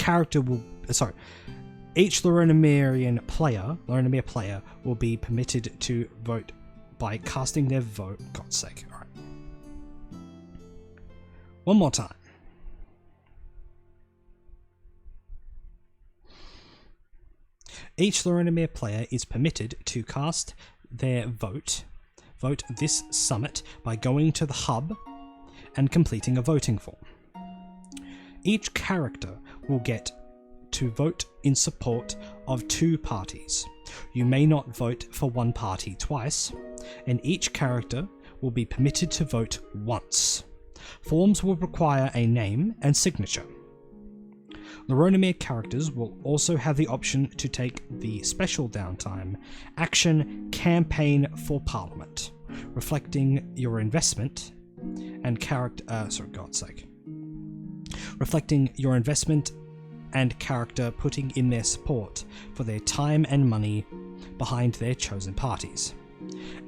Speaker 1: Loronimir player will be permitted to vote by casting their vote. God's sake. Alright. One more time. Each Loronimir player is permitted to cast their vote this summit by going to the hub and completing a voting form. Each character will get to vote in support of 2 parties. You may not vote for one party twice, and each character will be permitted to vote once. Forms will require a name and signature. Loronimir characters will also have the option to take the special downtime action Campaign for Parliament, reflecting your investment and character. God's sake. reflecting your investment and character putting in their support for their time and money behind their chosen parties.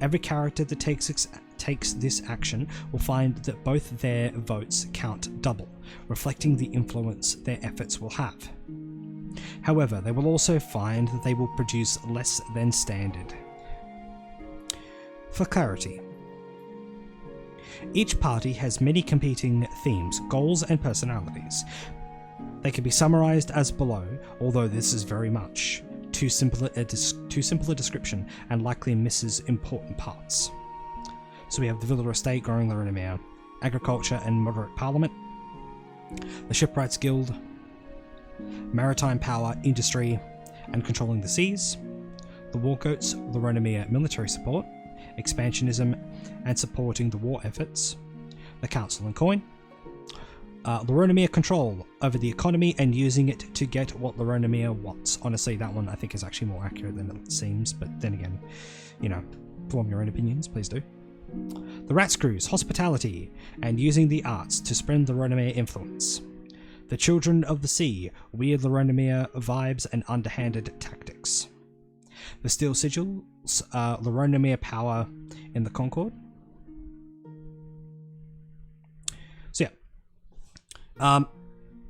Speaker 1: Every character that takes this action will find that both their votes count double, reflecting the influence their efforts will have. However, they will also find that they will produce less than standard. For clarity, each party has many competing themes, goals, and personalities. They can be summarized as below, although this is very much too simple a description and likely misses important parts. So we have the Villa Estate, growing Larinamere, agriculture and moderate parliament, the Shipwrights Guild, maritime power, industry, and controlling the seas, the Wargoats, Larinamere military support, expansionism and supporting the war efforts, the Council and Coin, Larinamere control over the economy and using it to get what Larinamere wants. Honestly, that one I think is actually more accurate than it seems, but then again, you know, form your own opinions, please do. The Rat Screws, hospitality, and using the arts to spread Larinamere influence. The Children of the Sea, weird Larinamere vibes and underhanded tactics. The Steel Sigils, Larinamere power in the Concord. So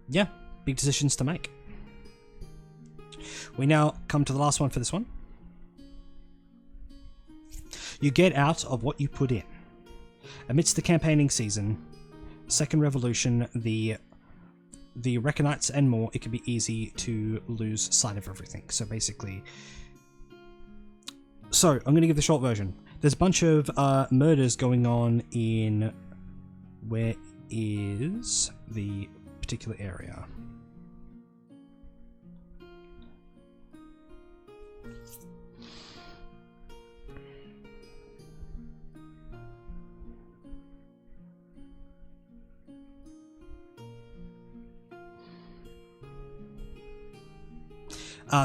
Speaker 1: yeah, big decisions to make. We now come to the last one for this one. You get out of what you put in. Amidst the campaigning season, Second Revolution, the Reconites and more, it can be easy to lose sight of everything. So basically, I'm going to give the short version. There's a bunch of murders going on in... Where is the particular area?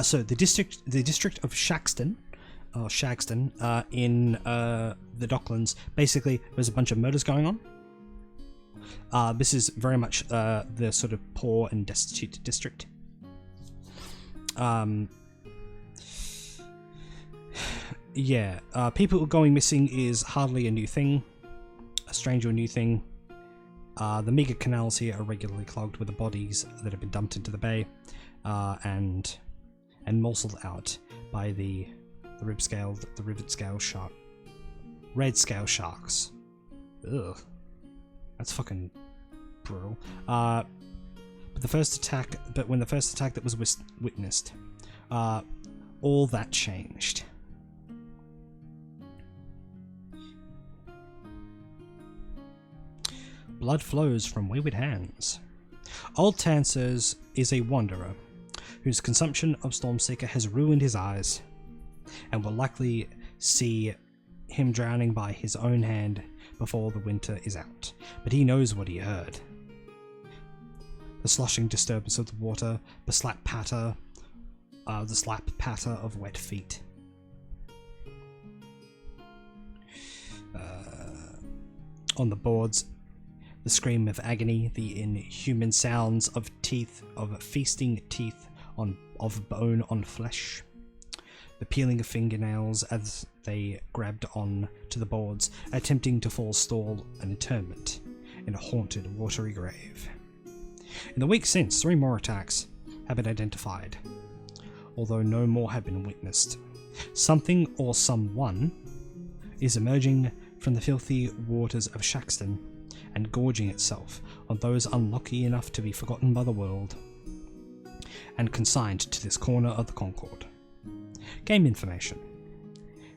Speaker 1: So the district of Shagston, in the Docklands, basically there's a bunch of murders going on. This is very much the sort of poor and destitute district. People going missing is hardly a new thing, a strange or new thing. The meagre canals here are regularly clogged with the bodies that have been dumped into the bay, and morselled out by the rivet scale shark, red scale sharks. Ugh, that's fucking brutal. But when the first attack that was witnessed, all that changed. Blood flows from wayward hands. Old Tansers is a wanderer whose consumption of Stormseeker has ruined his eyes, and will likely see him drowning by his own hand before the winter is out. But he knows what he heard. The sloshing disturbance of the water, the slap patter of wet feet. On the boards, the scream of agony, the inhuman sounds of feasting teeth of bone on flesh, the peeling of fingernails as they grabbed on to the boards, attempting to forestall an interment in a haunted, watery grave. In the week since, 3 more attacks have been identified, although no more have been witnessed. Something or someone is emerging from the filthy waters of Shagston and gorging itself on those unlucky enough to be forgotten by the world and consigned to this corner of the Concord. Game information.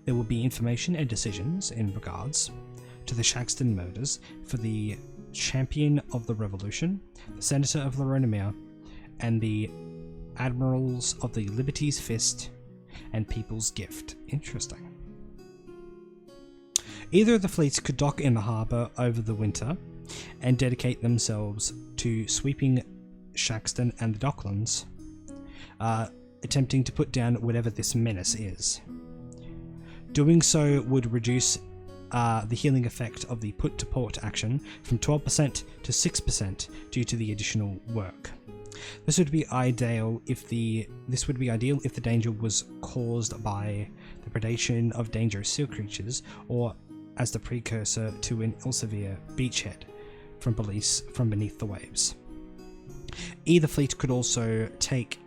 Speaker 1: There will be information and decisions in regards to the Shagston murders for the Champion of the Revolution, the Senator of Larinamere, and the Admirals of the Liberty's Fist and People's Gift. Interesting. Either of the fleets could dock in the harbour over the winter and dedicate themselves to sweeping Shagston and the Docklands, attempting to put down whatever this menace is. Doing so would reduce the healing effect of the put to port action from 12% to 6% due to the additional work. This would be ideal if the danger was caused by the predation of dangerous sea creatures, or as the precursor to an ill-severe beachhead from beneath the waves. Either fleet could also take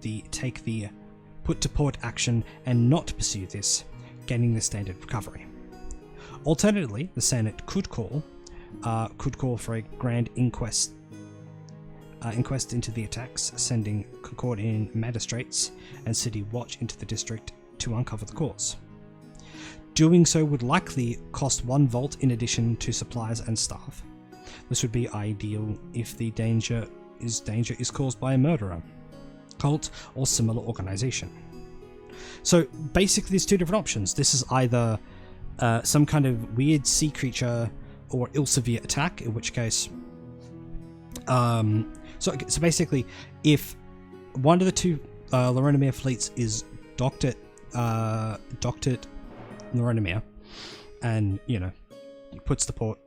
Speaker 1: the put to port action and not pursue this, gaining the standard recovery. Alternatively, the Senate could call for a grand inquest into the attacks, sending Concordian magistrates and city watch into the district to uncover the cause. Doing so would likely cost 1 vault in addition to supplies and staff. This would be ideal if the danger is caused by a murderer, cult, or similar organization. So basically there's 2 different options. This is either some kind of weird sea creature or ill-severe attack, in which case so basically, if one of the 2 Lorenomere fleets is docked at Lorenomere, and he puts the port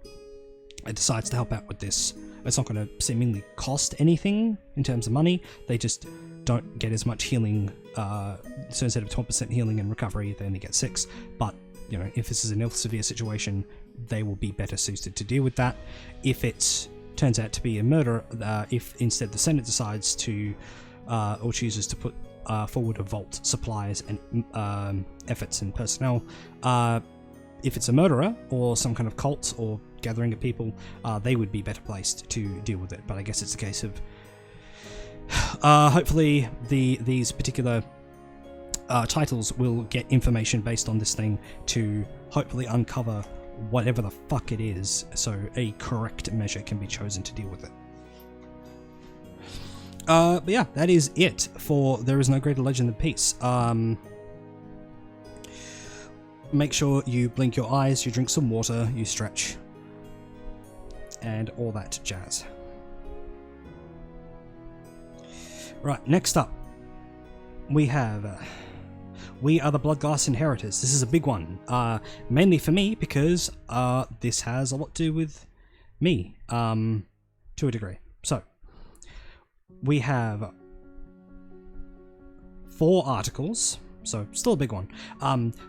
Speaker 1: and decides to help out with this, it's not going to seemingly cost anything in terms of money. They just don't get as much healing. So instead of 12% healing and recovery, they only get 6. But if this is an ill-severe situation, they will be better suited to deal with that. If it turns out to be a murder, if instead the Senate decides to or chooses to put forward a vault, supplies and efforts and personnel, if it's a murderer or some kind of cult or gathering of people, they would be better placed to deal with it. But I guess it's a case of hopefully these particular titles will get information based on this thing to hopefully uncover whatever the fuck it is, so a correct measure can be chosen to deal with it. But yeah, that is it for There Is No Greater Legend Than Peace. Make sure you blink your eyes, you drink some water, you stretch, and all that jazz. Right, next up, we have We Are the Bloodglass Inherretors. This is a big one, mainly for me because this has a lot to do with me, to a degree. So, we have 4 articles, so still a big one.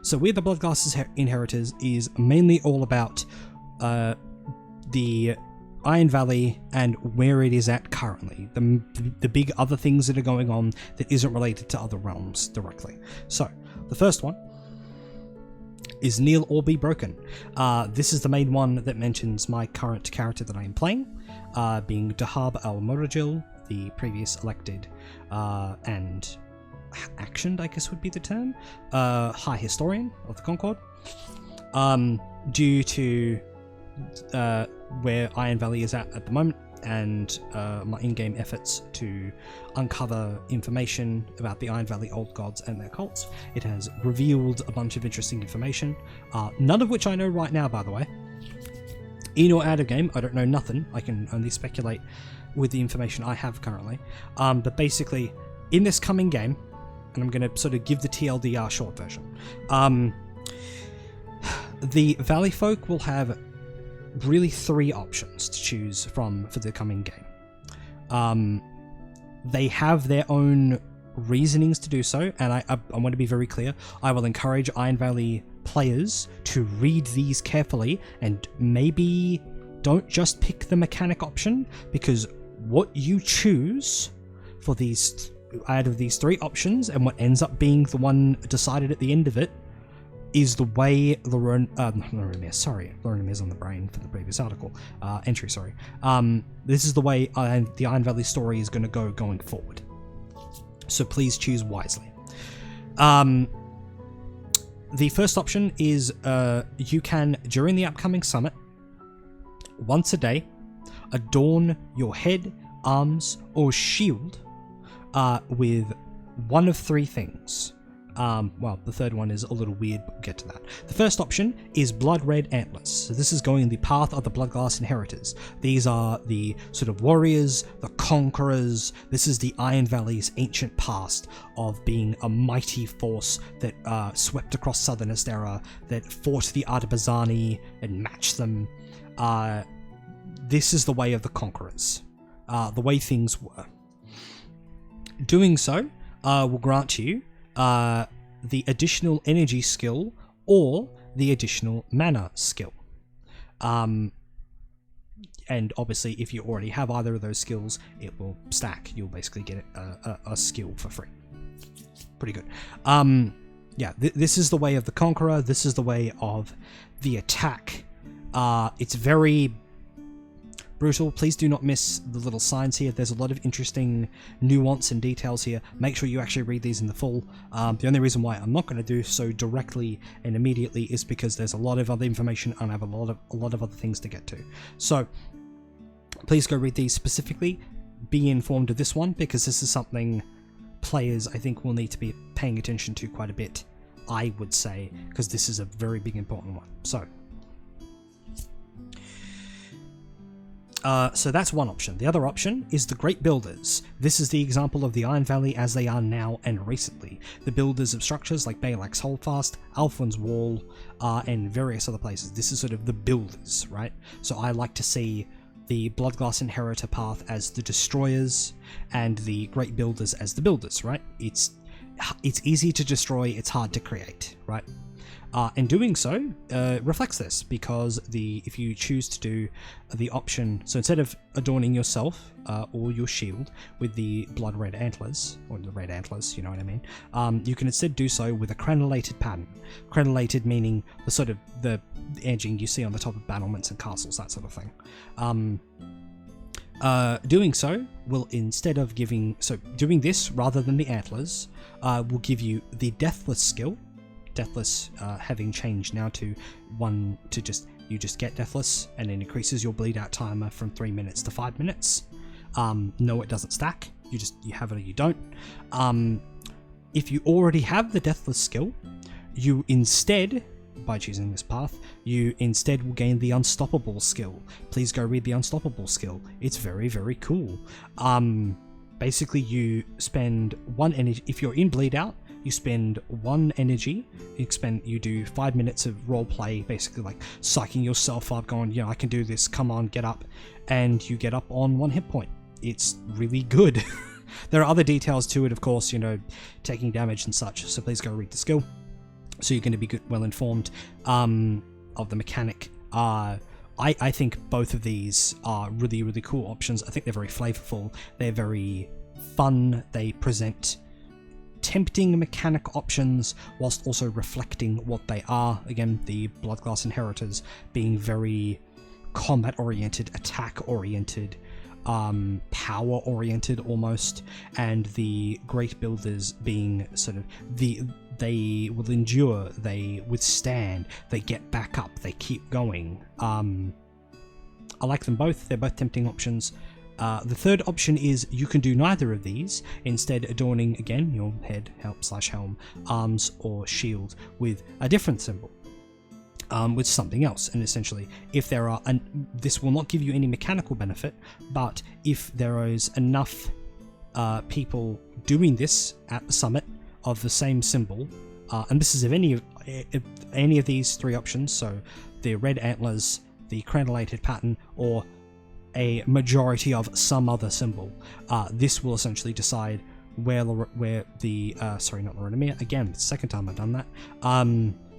Speaker 1: So We Are the Bloodglass Inheritors is mainly all about the Iron Valley and where it is at currently. The big other things that are going on that isn't related to other realms directly. So, the first one is Kneel or Be Broken. This is the main one that mentions my current character that I am playing, being Dahab al-Morajil, the previous elected and actioned, I guess would be the term, High Historian of the Concord. Due to where Iron Valley is at the moment, and my in-game efforts to uncover information about the Iron Valley Old Gods and their cults, it has revealed a bunch of interesting information, none of which I know right now, by the way. In or out of game, I don't know nothing. I can only speculate with the information I have currently. But basically, in this coming game, and I'm going to sort of give the TLDR short version, the Valley folk will have really 3 options to choose from for the coming game. They have their own reasonings to do so, and I want to be very clear. I will encourage Iron Valley players to read these carefully and maybe don't just pick the mechanic option, because what you choose for these out of these 3 options and what ends up being the one decided at the end of it is the way Lorenomire's on the brain for the previous article. Entry, sorry. This is the way the Iron Valley story is going to go going forward. So please choose wisely. The first option is you can, during the upcoming summit, once a day, adorn your head, arms, or shield with one of 3 things. Well, the third one is a little weird, but we'll get to that. The first option is Blood Red Antlers. So this is going the path of the Bloodglass Inheritors. These are the sort of warriors, the conquerors. This is the Iron Valley's ancient past of being a mighty force that swept across southern Esterra, that fought the Artabazani and matched them. This is the way of the conquerors, the way things were. Doing so will grant you the additional energy skill or the additional mana skill. And obviously, if you already have either of those skills, it will stack. You'll basically get a skill for free. Pretty good. Yeah, this is the way of the Conqueror. This is the way of the attack. It's very brutal. Please do not miss the little signs here. There's a lot of interesting nuance and details here. Make sure you actually read these in the full. The only reason why I'm not going to do so directly and immediately is because there's a lot of other information and I have a lot of other things to get to. So please go read these specifically. Be informed of this one because this is something players I think will need to be paying attention to quite a bit, I would say, because this is a very big important one. So that's one option. The other option is the Great Builders. This is the example of the Iron Valley as they are now and recently. The builders of structures like Balak's Holdfast, Alfwens Wall, and various other places. This is sort of the builders, right? So I like to see the Bloodglass Inheritor path as the destroyers and the Great Builders as the builders, right? It's easy to destroy, it's hard to create, right? And doing so reflects this, because if you choose to do the option, so instead of adorning yourself or your shield with the blood red antlers, or the red antlers, you know what I mean, you can instead do so with a crenellated pattern. Crenellated meaning the sort of the edging you see on the top of battlements and castles, that sort of thing. Doing so will, instead of doing this rather than the antlers, will give you the Deathless skill. Deathless having changed now to one to you just get Deathless, and it increases your bleed out timer from 3 minutes to 5 minutes. No, it doesn't stack. You have it or you don't. If you already have the Deathless skill, you instead, by choosing this path, you instead will gain the Unstoppable skill. Please go read the Unstoppable skill. It's very, very cool. Basically, you spend 1 energy. If you're in bleed out, you spend 1 energy. You do 5 minutes of role play, basically like psyching yourself up, going, I can do this, come on, get up. And you get up on 1 hit point. It's really good. There are other details to it, of course, taking damage and such. So please go read the skill, so you're going to be well informed of the mechanic. I think both of these are really, really cool options. I think they're very flavorful. They're very fun. They present tempting mechanic options whilst also reflecting what they are. Again, the Bloodglass Inheritors being very combat oriented, attack oriented, power oriented almost, and the Great Builders being sort of they will endure, they withstand, they get back up, they keep going. I like them both. They're both tempting options. The third option is you can do neither of these, instead adorning, again, your head, helm, arms, or shield with a different symbol, with something else. And essentially, if there are, this will not give you any mechanical benefit, but if there is enough people doing this at the summit of the same symbol, and this is of any of these 3 options, so the red antlers, the crenellated pattern, or a majority of some other symbol, this will essentially decide where the sorry, not Loredomir, again, the second time I've done that,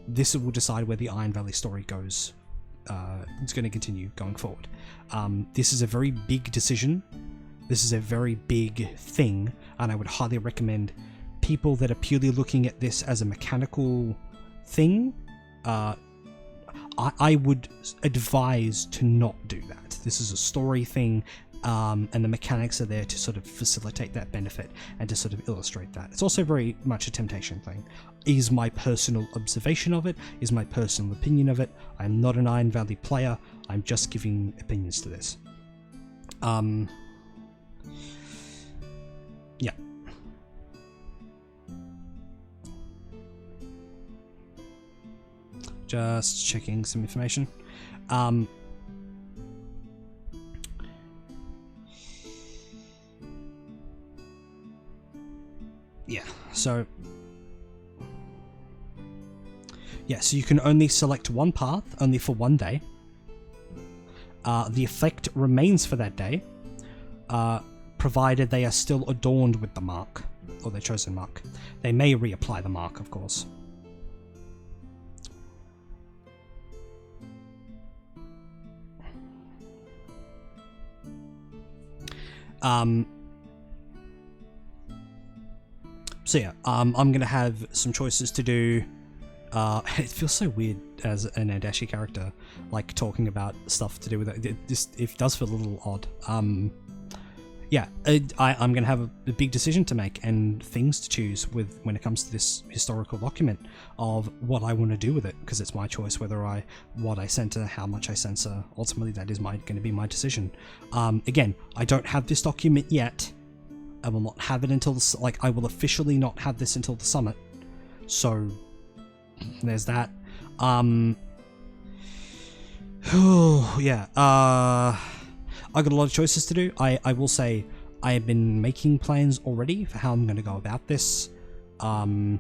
Speaker 1: this will decide where the Iron Valley story goes. It's going to continue going forward. This is a very big decision. This is a very big thing, and I would highly recommend people that are purely looking at this as a mechanical thing, I would advise to not do that. This is a story thing, and the mechanics are there to sort of facilitate that benefit and to sort of illustrate that. It's also very much a temptation thing. Is my personal observation of it, is my personal opinion of it. I'm not an Iron Valley player, I'm just giving opinions to this. Yeah. Just checking some information. Yeah, so you can only select one path, only for one day. The effect remains for that day, provided they are still adorned with the mark, or their chosen mark. They may reapply the mark, of course. So yeah, I'm gonna have some choices to do. It feels so weird as an Adachi character, like talking about stuff to do with it. It does feel a little odd. Yeah, I'm gonna have a big decision to make and things to choose with when it comes to this historical document of what I want to do with it, because it's my choice whether what I censor, how much I censor. Ultimately, that is going to be my decision. Again, I don't have this document yet. I will not have it until I will officially not have this until the summit. So there's that. Yeah. I got a lot of choices to do. I will say I have been making plans already for how I'm going to go about this. I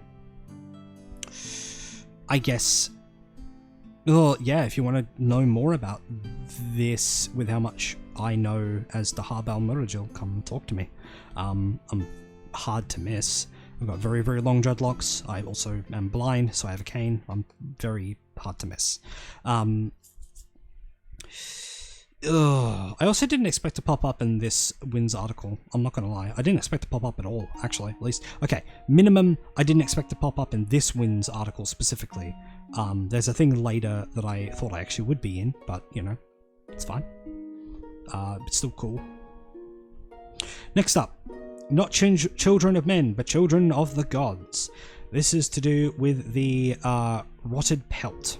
Speaker 1: guess. Oh yeah, if you want to know more about this with how much I know as the Harbal Murajil, come talk to me. I'm hard to miss. I've got very, very long dreadlocks. I also am blind, so I have a cane. I'm very hard to miss. I also didn't expect to pop up in this Wins article. I'm not going to lie. I didn't expect to pop up at all, actually. At least, okay, minimum, I didn't expect to pop up in this Wins article specifically. There's a thing later that I thought I actually would be in, but, you know, it's fine. It's still cool. Next up, not children of men, but children of the gods. This is to do with the Rotted Pelt.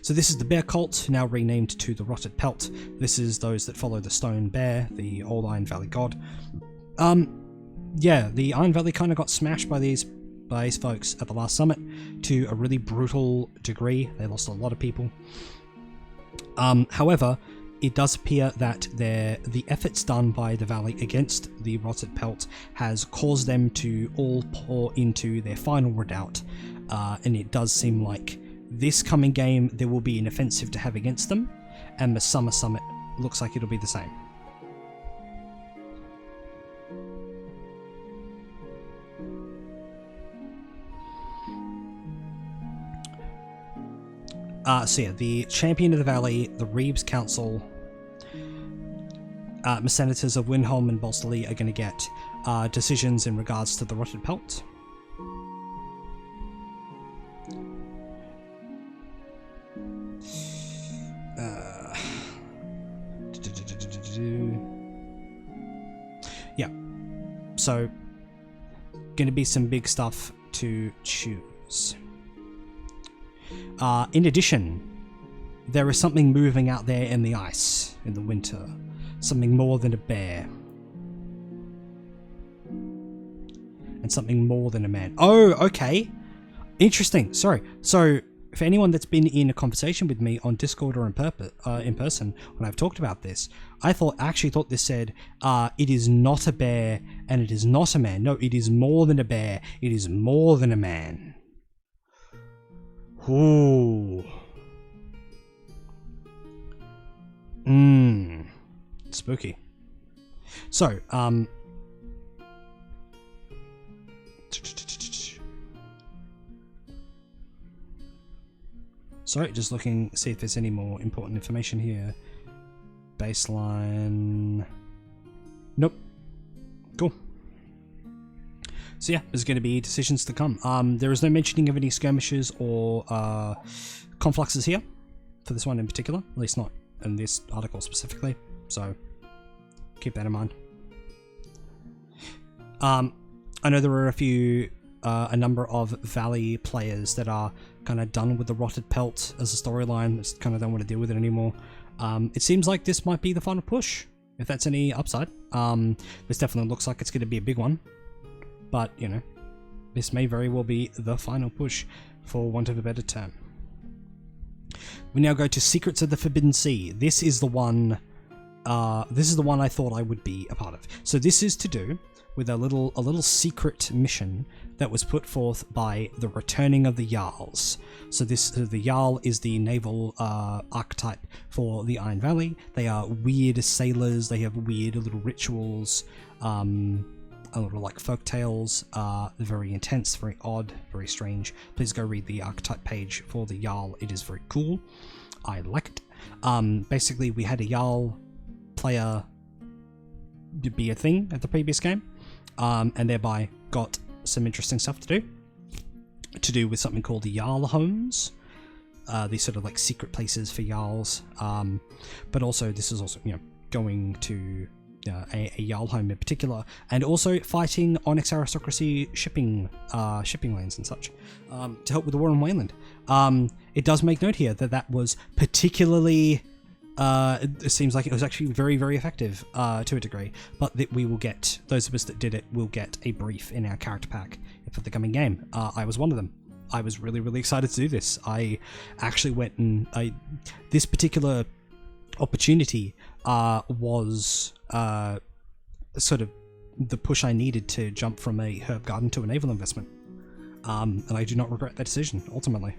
Speaker 1: So this is the bear cult, now renamed to the Rotted Pelt. This is those that follow the stone bear, the old Iron Valley god. Yeah, the Iron Valley kind of got smashed by these folks at the last summit to a really brutal degree. They lost a lot of people. However, it does appear that the efforts done by the Valley against the Rotted Pelt has caused them to all pour into their final redoubt, and it does seem like this coming game there will be an offensive to have against them, and the Summer Summit looks like it'll be the same. So yeah, the Champion of the Valley, the Reeves Council, Senators of Windholm and Bolsterley are going to get decisions in regards to the Rotted Pelt. Yeah, so going to be some big stuff to choose. In addition, there is something moving out there in the ice in the winter. Something more than a bear. And something more than a man. Oh, okay. Interesting. Sorry. So, for anyone that's been in a conversation with me on Discord or in person when I've talked about this, I actually thought this said, it is not a bear and it is not a man. No, it is more than a bear. It is more than a man. Ooh. Spooky. So, sorry, just looking, see if there's any more important information here. Baseline. Nope. Cool. So yeah, there's going to be decisions to come. There is no mentioning of any skirmishes or confluxes here for this one in particular, at least not in this article specifically, so keep that in mind. I know there are a number of Valley players that are kind of done with the Rotted Pelt as a storyline, just kind of don't want to deal with it anymore. It seems like this might be the final push, if that's any upside. This definitely looks like it's going to be a big one. But, you know, this may very well be the final push for want of a better term. We now go to Secrets of the Forbidden Sea. This is the one I thought I would be a part of. So this is to do with a little secret mission that was put forth by the Returning of the Jarls. So the Jarl is the naval archetype for the Iron Valley. They are weird sailors. They have weird little rituals, a little like folk tales. They're very intense, very odd, very strange. Please go read the archetype page for the Jarl. It is very cool. I like it. Basically, we had a Jarl player be a thing at the previous game, and thereby got some interesting stuff to do with something called the Jarl homes, these sort of like secret places for Jarls, but also this is also, you know, going to a Jarl home in particular, and also fighting Onyx aristocracy shipping lanes and such, to help with the war in Wayland. It does make note here that was particularly it seems like it was actually very, very effective to a degree, but that we will get, those of us that did it will get a brief in our character pack for the coming game. I was one of them. I was really, really excited to do this. I actually went and this particular opportunity was sort of the push I needed to jump from a herb garden to a naval investment, and I do not regret that decision ultimately.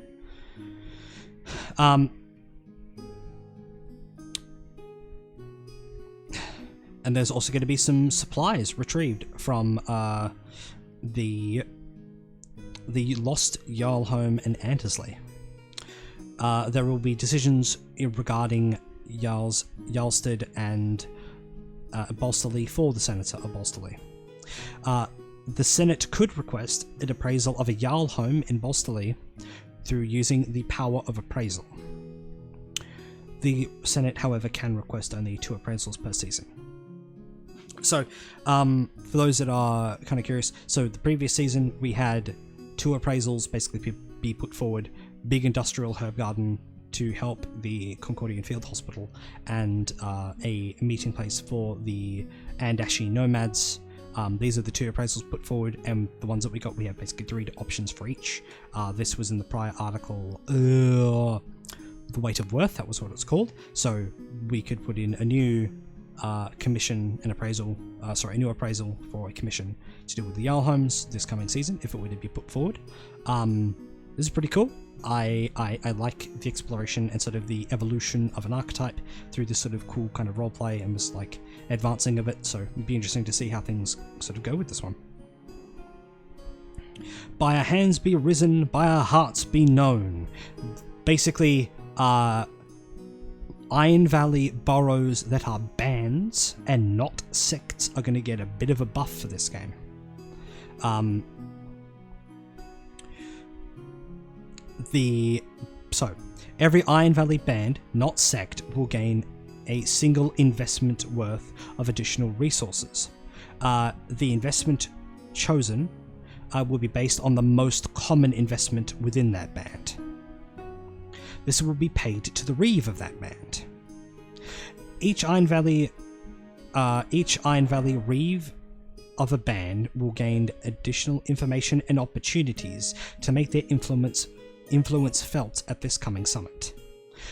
Speaker 1: And there's also going to be some supplies retrieved from the Lost Jarl Home in Antersley. There will be decisions regarding Jarlstead and Bolsterley for the Senator of Bolsterley. The Senate could request an appraisal of a Jarl Home in Bolsterley through using the power of appraisal. The Senate, however, can request only 2 appraisals per season. So, for those that are kind of curious, so the previous season we had 2 appraisals basically be put forward: big industrial herb garden to help the Concordian Field Hospital, and a meeting place for the Andashi nomads. These are the 2 appraisals put forward, and the ones that we got, we have basically 3 options for each. This was in the prior article, the Weight of Worth, that was what it's called. So we could put in a new commission and appraisal, a new appraisal for a commission to do with the Jarl homes this coming season if it were to be put forward. This is pretty cool. I like the exploration and sort of the evolution of an archetype through this sort of cool kind of roleplay and this like advancing of it, so it'd be interesting to see how things sort of go with this one. By our hands be risen, by our hearts be known. Basically, Iron Valley boroughs that are bands and not sects are going to get a bit of a buff for this game. So every Iron Valley band, not sect, will gain a single investment worth of additional resources. The investment chosen will be based on the most common investment within that band. This will be paid to the reeve of that band. Each Iron Valley reeve of a band will gain additional information and opportunities to make their influence felt at this coming summit.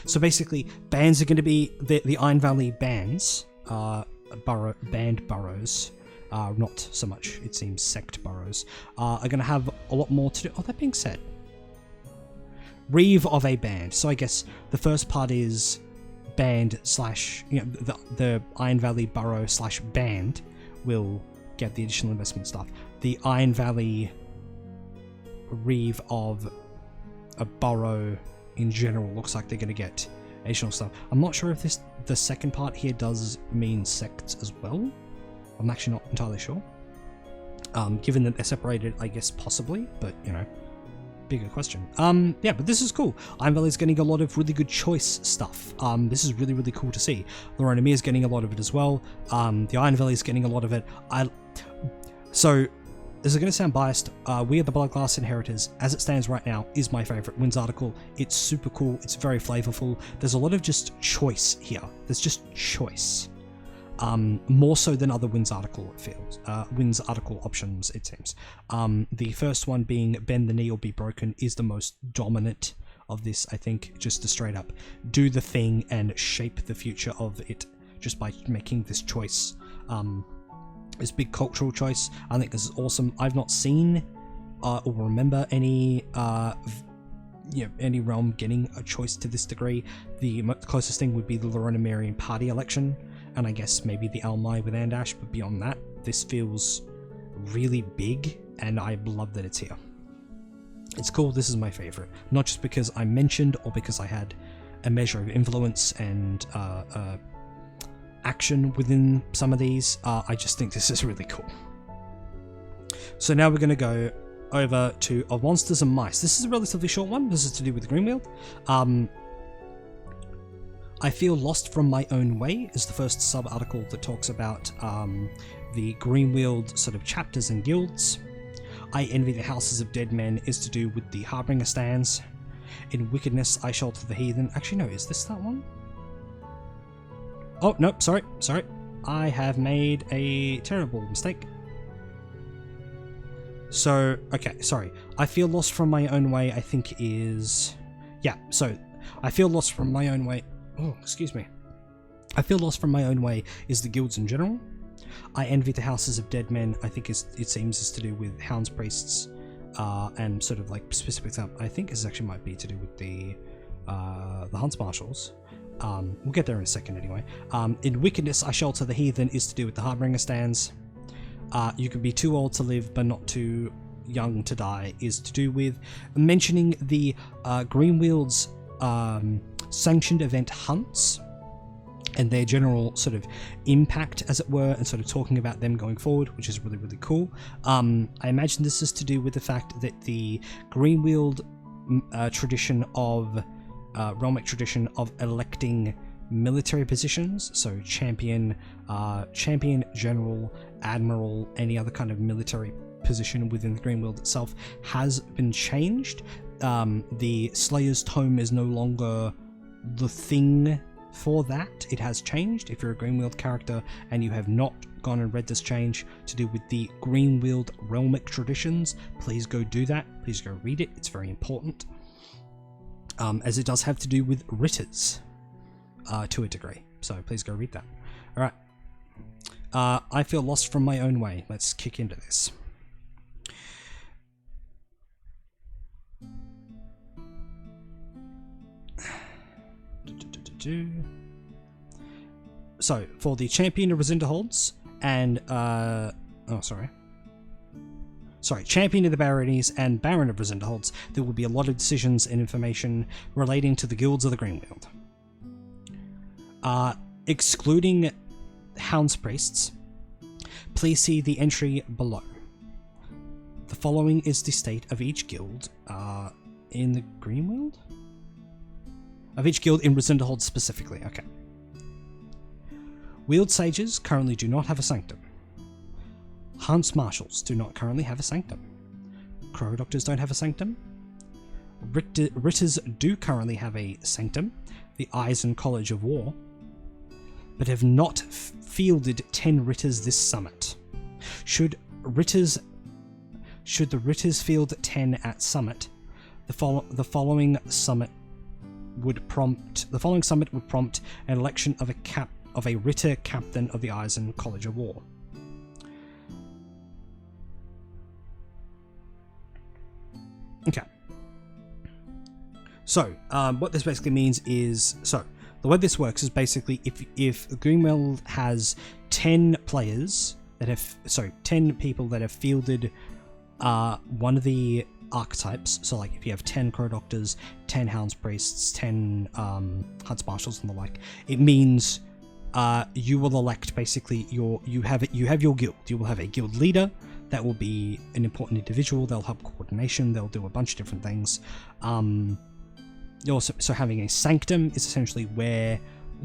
Speaker 1: So basically, bands are going to be the Iron Valley bands, band boroughs, not so much, it seems, sect boroughs, are going to have a lot more to do. Oh, that being said, reeve of a band. So I guess the first part is band slash, the Iron Valley borough slash band will get the additional investment stuff. The Iron Valley reeve of a borough in general looks like they're going to get additional stuff. I'm not sure if the second part here does mean sects as well. I'm actually not entirely sure. Given that they're separated, I guess possibly, but bigger question. Yeah, but this is cool. Iron Valley's getting a lot of really good choice stuff. This is really, really cool to see. Lorona is getting a lot of it as well. The Iron Valley's getting a lot of it. So, this is going to sound biased. We Are the Bloodglass Inherretors, as it stands right now, is my favourite wins article. It's super cool. It's very flavourful. There's a lot of just choice here. There's just choice. more so than other wins article options, it seems. The first one being bend the knee or be broken is the most dominant of this, I think. Just to straight up do the thing and shape the future of it just by making this choice. This big cultural choice. I think this is awesome. I've not seen or remember any any realm getting a choice to this degree. The closest thing would be the Lorenomarian party election, and I guess maybe the Almai with Andash, but beyond that, this feels really big, and I love that it's here. It's cool. This is my favorite, not just because I mentioned or because I had a measure of influence and action within some of these. I just think this is really cool. So now we're going to go over to Of Monsters and Mice. This is a relatively short one. This is to do with Greenweald. I Feel Lost From My Own Way is the first sub-article that talks about the Greenweald sort of chapters and guilds. I Envy the Houses of Dead Men is to do with the Harbinger stands. In Wickedness, I Shelter the Heathen. Actually, no, is this that one? Oh, no, sorry. I have made a terrible mistake. So, okay, sorry. I Feel Lost From My Own Way, I think is... Yeah, so, I Feel Lost From My Own Way... Oh, excuse me. I Feel Lost From My Own Way is the guilds in general. I Envy the Houses of Dead Men, I think it seems is to do with Hounds Priests, and sort of like specific stuff. I think this actually might be to do with the Hunts Marshals. We'll get there in a second anyway. In Wickedness, I Shelter the Heathen is to do with the Harbinger stands. You can be too old to live but not too young to die is to do with mentioning the Greenweald's sanctioned event hunts and their general sort of impact, as it were, and sort of talking about them going forward, which is really, really cool. I imagine this is to do with the fact that the Greenweald tradition of realmic tradition of electing military positions, so champion, general, admiral, any other kind of military position within the Greenweald itself has been changed. The Slayer's Tome is no longer the thing for that. It has changed. If you're a Greenweald character and you have not gone and read this change to do with the Greenweald realmic traditions, please go do that. Please go read it. It's very important, as it does have to do with Ritters to a degree. So please go read that. All right. I Feel Lost From My Own Way. Let's kick into this. So, for the Champion of Resinderholds and, Champion of the Baronies and Baron of Resinderholds, there will be a lot of decisions and information relating to the guilds of the Greenweald. Excluding Hounds Priests, please see the entry below. The following is the state of each guild in the Greenweald? Of each guild in Resinderhold specifically, okay. Weald Sages currently do not have a sanctum. Hunts Marshals do not currently have a sanctum. Crow Doctors don't have a sanctum. Ritters do currently have a sanctum, the Eisen College of War, but have not fielded 10 Ritters this summit. Should the Ritters field 10 at summit, the following summit would prompt an election of a Ritter captain of the Eisen College of War. Okay. So, what this basically means is, the way this works is basically if Greenweald has 10 players that have, 10 people that have fielded one of the archetypes, so like if you have 10 Crow Doctors, 10 Hounds Priests, 10 Hunts Marshals and the like, it means you will elect basically you have your guild. You will have a guild leader that will be an important individual. They'll help coordination. They'll do a bunch of different things. So having a sanctum is essentially where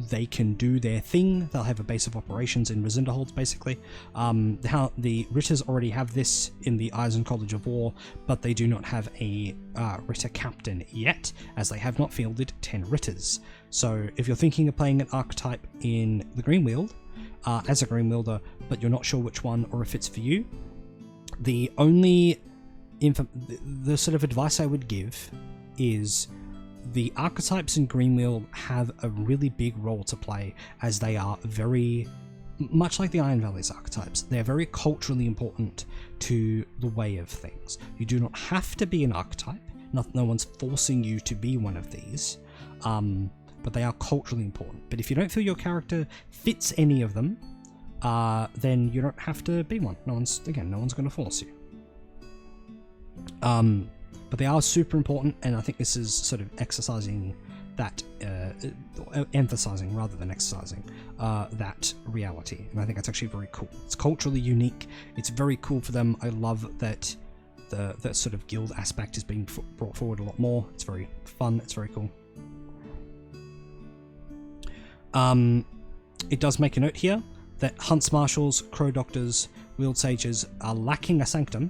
Speaker 1: they can do their thing. They'll have a base of operations in Resinderholds, basically. The Ritters already have this in the Eisen College of War, but they do not have a Ritter captain yet, as they have not fielded 10 Ritters. So if you're thinking of playing an archetype in the Greenweald, as a green wielder, but you're not sure which one or if it's for you, the only the sort of advice I would give is the archetypes in Greenwheel have a really big role to play, as they are very much like the Iron Valley's archetypes. They're very culturally important to the way of things. You do not have to be an archetype. No one's forcing you to be one of these, but they are culturally important. But if you don't feel your character fits any of them, then you don't have to be one. No one's going to force you. But they are super important, and I think this is sort of exercising that, emphasizing rather than exercising that reality, and I think that's actually very cool. It's culturally unique. It's very cool for them. I love that the sort of guild aspect is being brought forward a lot more. It's very fun. It's very cool. It does make a note here that Hunts Marshals, Crow Doctors, Wield Sages are lacking a sanctum.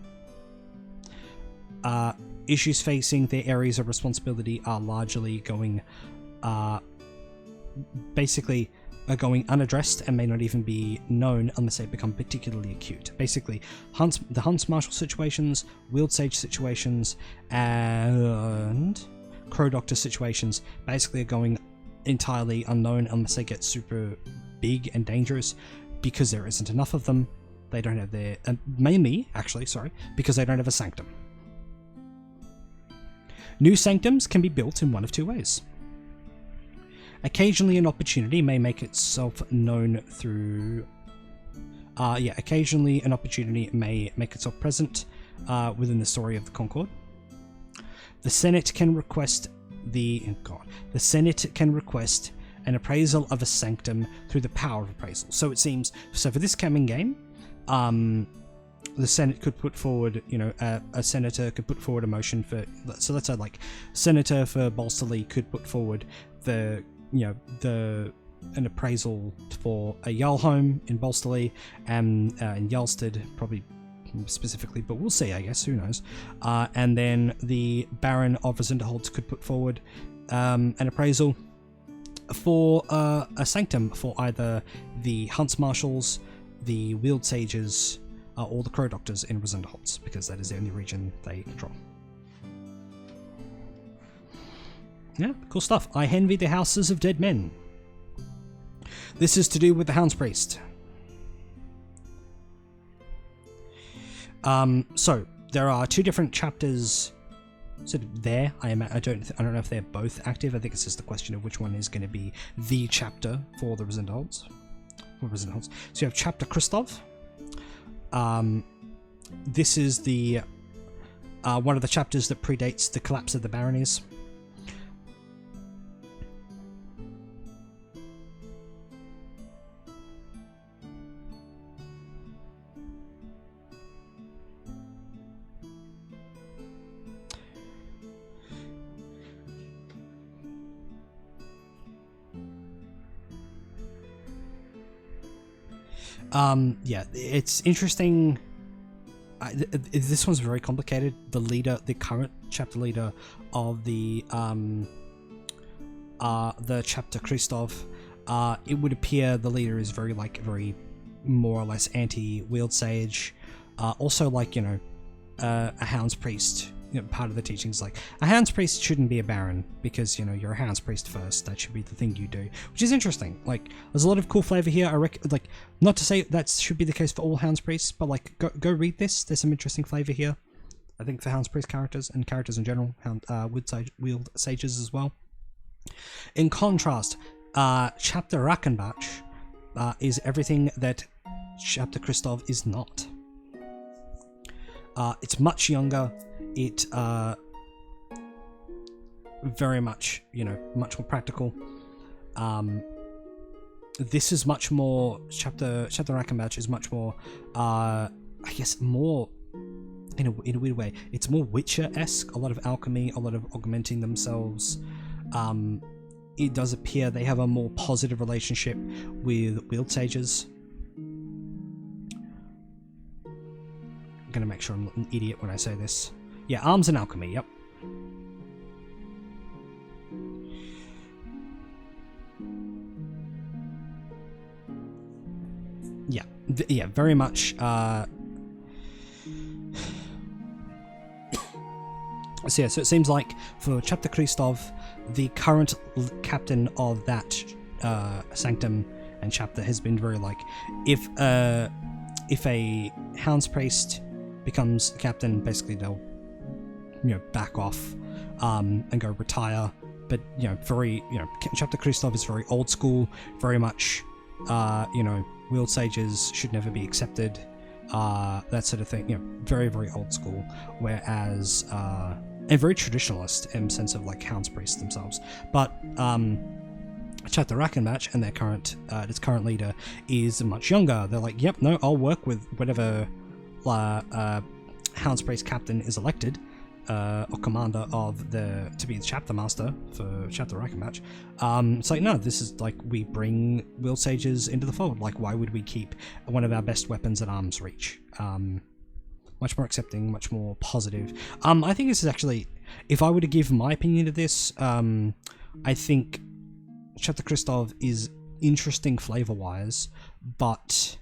Speaker 1: Issues facing their areas of responsibility are largely going unaddressed and may not even be known unless they become particularly acute. Basically, the Hunts Marshal situations, Wield Sage situations, and Crow Doctor situations basically are going entirely unknown unless they get super big and dangerous, because there isn't enough of them. They don't have their... because they don't have a sanctum. New sanctums can be built in one of two ways. Occasionally an opportunity may make itself known through... occasionally an opportunity may make itself present within the story of the Concord. The Senate can request an appraisal of a sanctum through the power of appraisal. So it seems... So for this coming game, the Senate could put forward, a senator could put forward a motion for... So let's say, like, Senator for Bolsterley could put forward an appraisal for a Jarl home in Bolsterley, and in Jarlstead, probably specifically, but we'll see, I guess, who knows. And then the Baron of Resinderholz could put forward an appraisal for a sanctum for either the Hunts Marshals, the Wield Sages, or the Crow Doctors in Resinderholz, because that is the only region they control. Yeah, cool stuff. I envy the houses of dead men. This is to do with the Hounds Priest. So there are two different chapters sort of there. I don't know if they're both active. I think it's just the question of which one is going to be the chapter for the Resinderholz. So you have Chapter Christoph. This is the one of the chapters that predates the collapse of the baronies. Yeah, it's interesting. This one's very complicated. The current chapter leader of the chapter Christoph, it would appear the leader is very more or less anti-Wield Sage. Also, a Hounds Priest. Part of the teachings, like, a Hounds Priest shouldn't be a Baron, because, you're a Hounds Priest first. That should be the thing you do, which is interesting. Like, there's a lot of cool flavor here. Not to say that should be the case for all Hounds Priests, but, go read this. There's some interesting flavor here, I think, for Hounds Priest characters, and characters in general, Wield Sages as well. In contrast, Chapter Rackenbach is everything that Chapter Christoph is not. It's much younger. It very much, much more practical. This is much more... Chapter Rackenbach is much more, I guess, more... In a weird way, it's more Witcher-esque. A lot of alchemy, a lot of augmenting themselves. It does appear they have a more positive relationship with Wield Sages. I'm gonna make sure I'm not an idiot when I say this. Yeah, arms and alchemy, yep. yeah, very much. So it seems like for Chapter Christov, the current captain of that sanctum and chapter has been very like, if a Hound's Priest becomes captain, basically they'll back off and go retire. But very Chapter Christov is very old school, very much Wield Sages should never be accepted, that sort of thing. Very, very old school. Whereas and very traditionalist in the sense of like Hound's Priests themselves. But Chapter Rakenbach and their current its current leader is much younger. They're like, yep, no, I'll work with whatever Hound's Priest captain is elected, or commander of to be the chapter master for Chapter Rakenbach. It's like, no, this is like, we bring Wield Sages into the fold. Like, why would we keep one of our best weapons at arm's reach? Much more accepting, much more positive. I think this is actually, if I were to give my opinion to this, I think Chapter Christov is interesting flavor-wise, but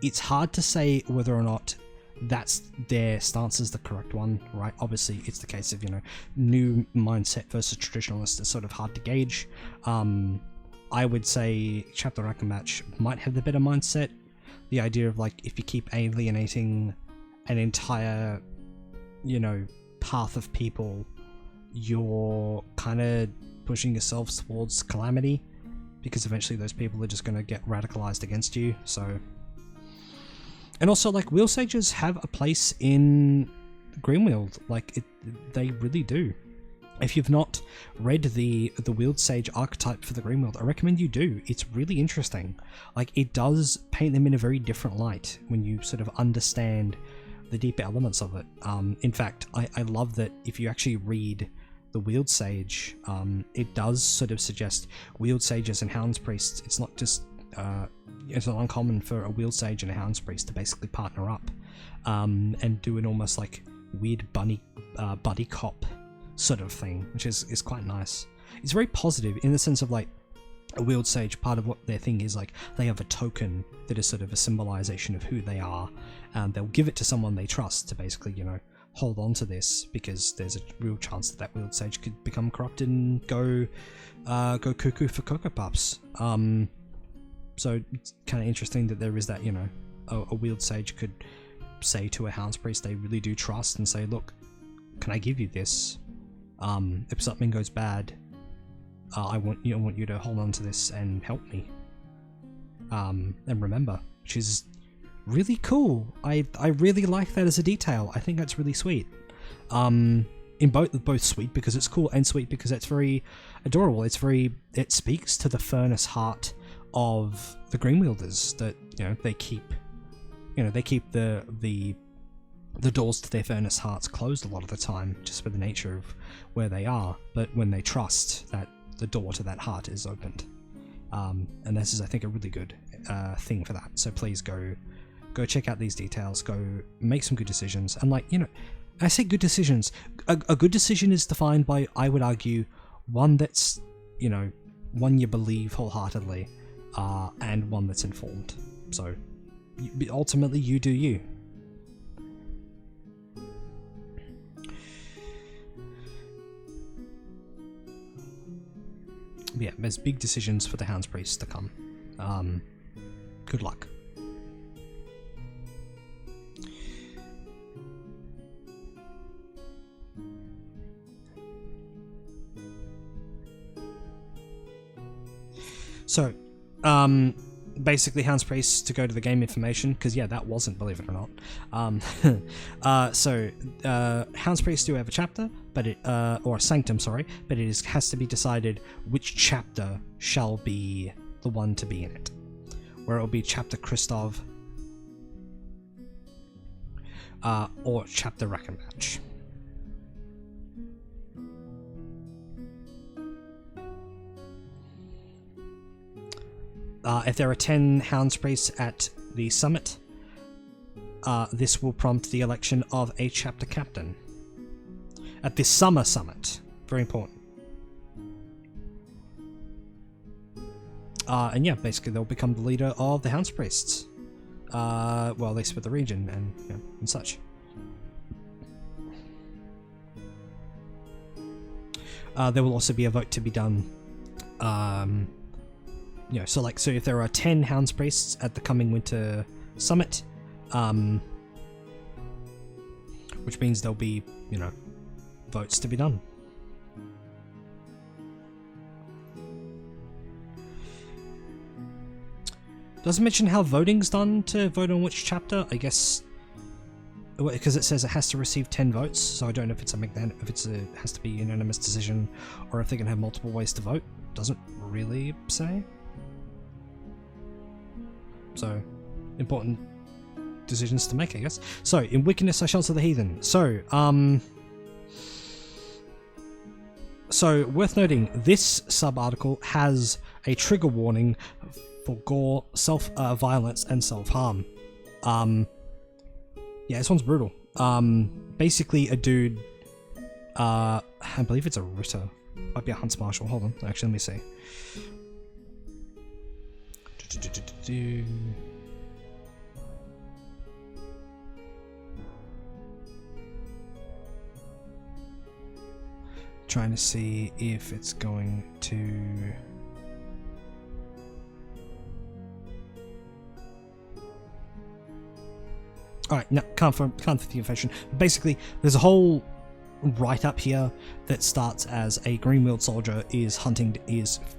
Speaker 1: it's hard to say whether or not that's their stance is the correct one, right? Obviously, it's the case of, new mindset versus traditionalist. It's sort of hard to gauge. I would say Chapter Rakenbach might have the better mindset. The idea of, like, if you keep alienating an entire, path of people, you're kind of pushing yourselves towards calamity, because eventually those people are just going to get radicalized against you. So, and also, like, Wield Sages have a place in Greenweald. Like, they really do. If you've not read the Wield Sage archetype for the Greenweald, I recommend you do. It's really interesting. Like, it does paint them in a very different light when you sort of understand the deeper elements of it. In fact, I love that if you actually read the Wield Sage, it does sort of suggest Wield Sages and Hound's Priests. It's not just it's not uncommon for a Wield Sage and a Hound's Priest to basically partner up and do an almost like weird buddy cop sort of thing, which is quite nice. It's very positive in the sense of, like, a Wield Sage, part of what their thing is, like, they have a token that is sort of a symbolization of who they are, and they'll give it to someone they trust to basically, hold on to this, because there's a real chance that Wield Sage could become corrupted and go cuckoo for Cocoa Puffs. So it's kind of interesting that there is that, a Wield Sage could say to a Hound's Priest they really do trust and say, look, can I give you this? If something goes bad, I want you to hold on to this and help me. And remember, which is really cool. I really like that as a detail. I think that's really sweet. In both sweet because it's cool, and sweet because it's very adorable. It speaks to the furnace heart of the Greenwielders, that they keep the doors to their furnace hearts closed a lot of the time, just for the nature of where they are. But when they trust, that the door to that heart is opened. And this is, I think, a really good thing for that. So please go check out these details. Go make some good decisions. And, like, I say good decisions. A good decision is defined by, I would argue, one that's, one you believe wholeheartedly, and one that's informed. So ultimately, you do you. Yeah, there's big decisions for the Hound's Priests to come. Good luck. So, basically, Hound's Priests to go to the game information, because yeah, that wasn't, believe it or not. So Hound's Priests do have a chapter, but or a sanctum, sorry, but it has to be decided which chapter shall be the one to be in it. Where it will be Chapter Christov, or Chapter Rakenbach. If there are 10 Hound's Priests at the summit, this will prompt the election of a chapter captain. At this summer summit. Very important. And yeah, basically they'll become the leader of the Hound's Priests. well, at least for the region and, you know, and such. There will also be a vote to be done. You know, so if there are 10 Hounds Priests at the coming Winter Summit, which means there'll be, you know, votes to be done. Doesn't mention how voting's done to vote on which chapter. I guess because it says it has to receive 10 votes, so I don't know if it's it has to be a unanimous decision, or if they can have multiple ways to vote. Doesn't really say. So, important decisions to make, I guess. So, in wickedness I shelter the heathen. So, worth noting, this sub-article has a trigger warning for gore, self-violence, and self-harm. Yeah, this one's brutal. Basically a dude, I believe it's a Ritter. Might be a Hunts Marshal. Hold on, actually, let me see. Trying to see if it's going to... Alright, no, can't for the information. Basically, there's a whole write-up here that starts as a Greenwheeled soldier is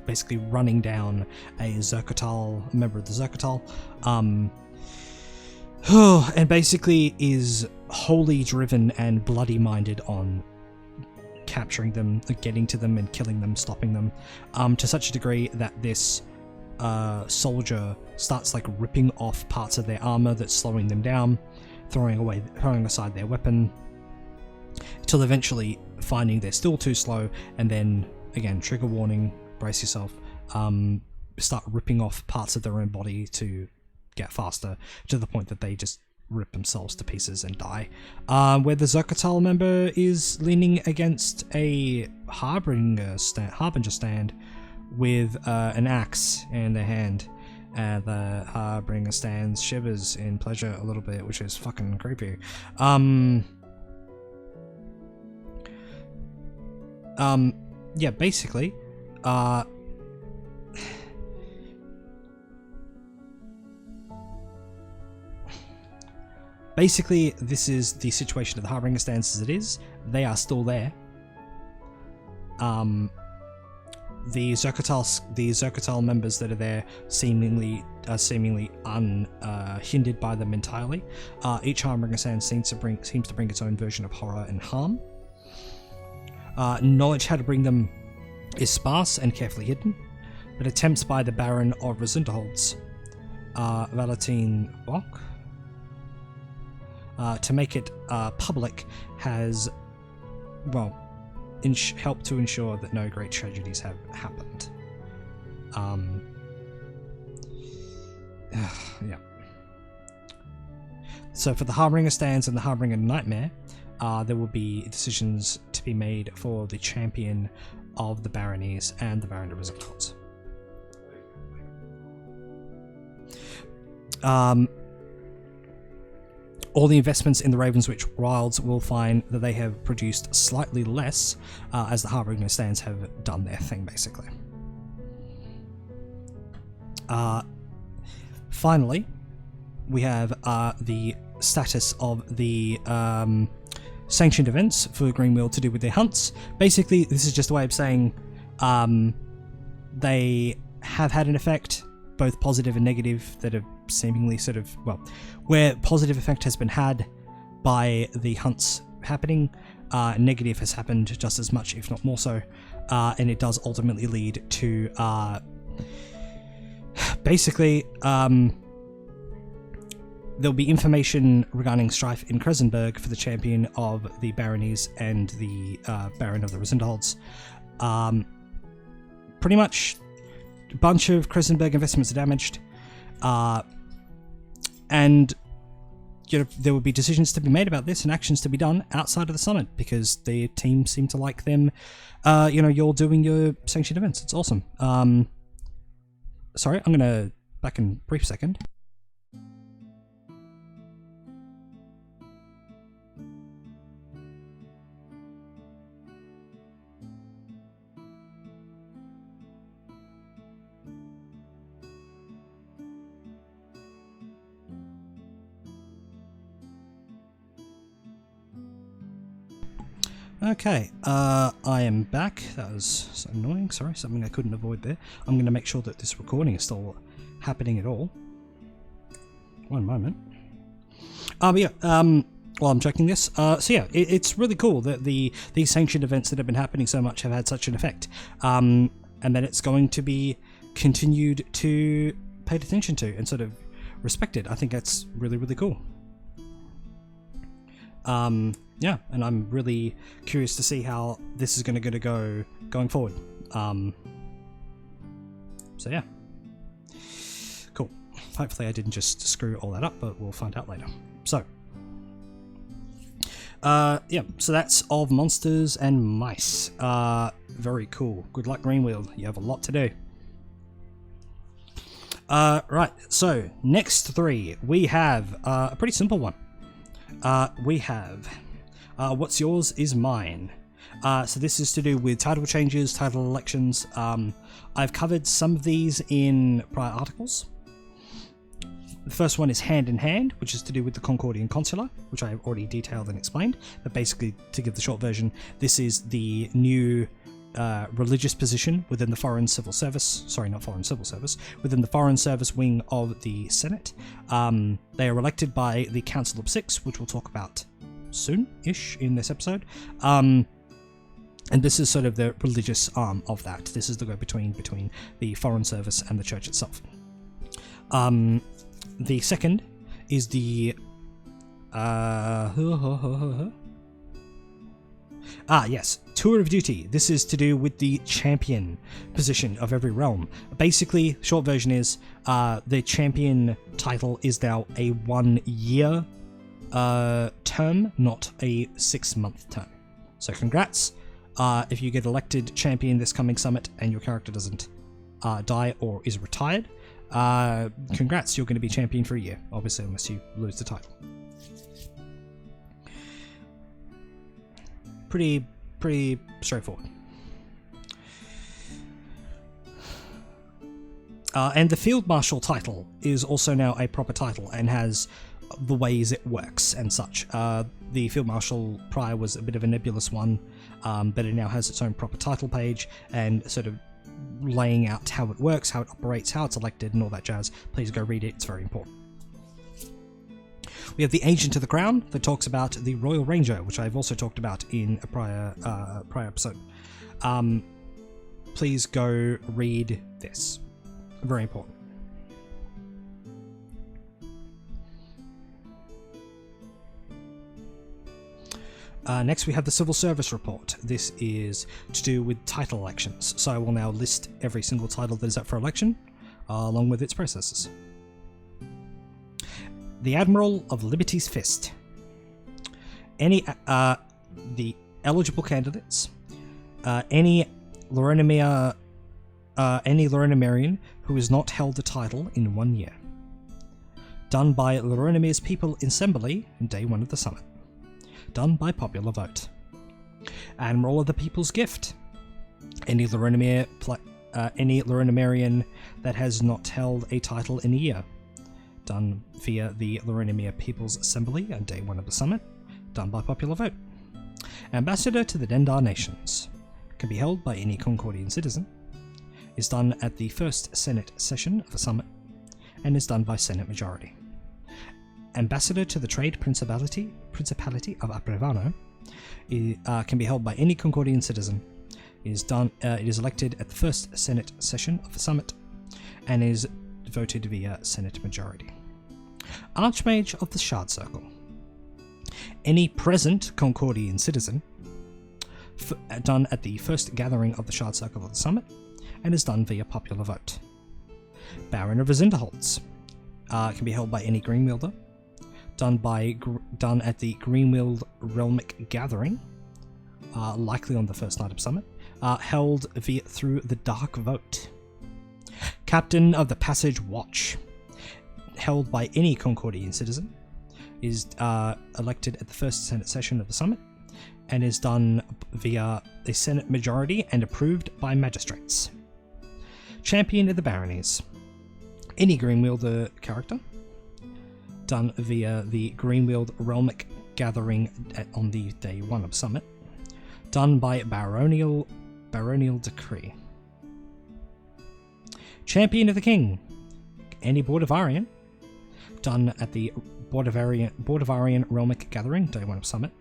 Speaker 1: basically running down a Zerkatal, member of the Zerkatal, and basically is wholly driven and bloody-minded on capturing them, getting to them and killing them, stopping them, to such a degree that this soldier starts like ripping off parts of their armor that's slowing them down, throwing aside their weapon, till eventually finding they're still too slow, and then again, trigger warning, brace yourself, start ripping off parts of their own body to get faster, to the point that they just rip themselves to pieces and die. Where the Zerkatal member is leaning against a Harbinger stand with an axe in their hand. The Harbinger stands shivers in pleasure a little bit, which is fucking creepy. Yeah, basically, this is the situation of the Harbinger stands as it is. They are still there. The Zerkatal members that are there seemingly unhindered by them entirely. Each Harbinger stand seems to bring its own version of horror and harm. Knowledge how to bring them is sparse and carefully hidden, but attempts by the Baron of Resunderholz, Valentin Bock, to make it public has, well, helped to ensure that no great tragedies have happened. Yeah. So for the Harbinger stands and the Harbinger Nightmare, there will be decisions to be made for the champion of the Baronies and the Baron of Resunderholz. All the investments in the Ravenswitch Wilds will find that they have produced slightly less, as the Harbinger stands have done their thing, basically. Finally, we have the status of the sanctioned events for Greenwheel to do with their hunts. Basically, this is just a way of saying they have had an effect, both positive and negative, that have seemingly sort of, well, where positive effect has been had by the hunts happening, negative has happened just as much, if not more so, and it does ultimately lead to basically there'll be information regarding strife in Kresenberg for the champion of the Baronies and the Baron of the Resunderholz. Pretty much a bunch of Kresenberg investments are damaged, and you know, there will be decisions to be made about this and actions to be done outside of the summit, because the team seem to like them. You know, you're doing your sanctioned events. It's awesome. Sorry, I'm gonna back in a brief second. Okay, I am back. That was so annoying. Sorry, something I couldn't avoid there. I'm going to make sure that this recording is still happening at all. One moment. While I'm checking this, so yeah, it's really cool that these sanctioned events that have been happening so much have had such an effect, and that it's going to be continued to paid attention to and sort of respected. I think that's really, really cool. Yeah, and I'm really curious to see how this is going to go going forward. So yeah, cool. Hopefully I didn't just screw all that up, but we'll find out later. So, yeah, so that's of monsters and mice. Very cool. Good luck, Greenwheel. You have a lot to do. Right, so next three, we have a pretty simple one. We have What's Yours Is Mine. So this is to do with title changes, title elections. I've covered some of these in prior articles. The first one is Hand in Hand, which is to do with the Concordian Consular, which I have already detailed and explained. But basically, to give the short version, this is the new religious position within the Foreign Civil Service. Sorry, not Foreign Civil Service. Within the Foreign Service wing of the Senate. They are elected by the Council of Six, which we'll talk about soon-ish in this episode. And this is sort of the religious arm of that. This is the go-between between the Foreign Service and the Church itself. The second is the yes, Tour of Duty. This is to do with the champion position of every realm. Basically, short version is the champion title is now a 1 year term, not a 6-month term. So congrats. If you get elected champion this coming summit and your character doesn't die or is retired, congrats, you're going to be champion for a year, obviously, unless you lose the title. Pretty straightforward. And the Field Marshal title is also now a proper title and has the ways it works and such. The Field Marshal prior was a bit of a nebulous one, but it now has its own proper title page and sort of laying out how it works, how it operates, how it's elected, and all that jazz. Please go read it, it's very important. We have the Agent of the Crown that talks about the Royal Ranger, which I've also talked about in a prior episode. Please go read this. Very important. Next we have the Civil Service Report. This is to do with title elections, so I will now list every single title that is up for election, along with its processes. The Admiral of Liberty's Fist. The eligible candidates, any Loronomerian who has not held the title in 1 year. Done by Loronomir's People Assembly in day 1 of the summit. Done by popular vote. Admiral of the People's Gift. Any Loronomerian that has not held a title in a year. Done via the Loronomir People's Assembly on day 1 of the summit. Done by popular vote. Ambassador to the Dendar Nations. Can be held by any Concordian citizen. Is done at the first Senate session of the summit. And is done by Senate majority. Ambassador to the Trade Principality of Aprevano can be held by any Concordian citizen. It is elected at the first Senate session of the summit and is voted via Senate majority. Archmage of the Shard Circle. Any present Concordian citizen done at the first gathering of the Shard Circle of the summit and is done via popular vote. Baron of Resinderholtz can be held by any Greenwielder. Done at the Greenwield Realmic Gathering, likely on the first night of summit, held through the Dark Vote. Captain of the Passage Watch, held by any Concordian citizen, is elected at the first Senate session of the summit, and is done via the Senate majority and approved by magistrates. Champion of the Baronies, any Greenwielder character, done via the Greenwield Realmic Gathering on the day 1 of summit. done by baronial decree. Champion of the King, any Bordavarian, done at the Bordavarian Realmic Gathering, day 1 of Summit,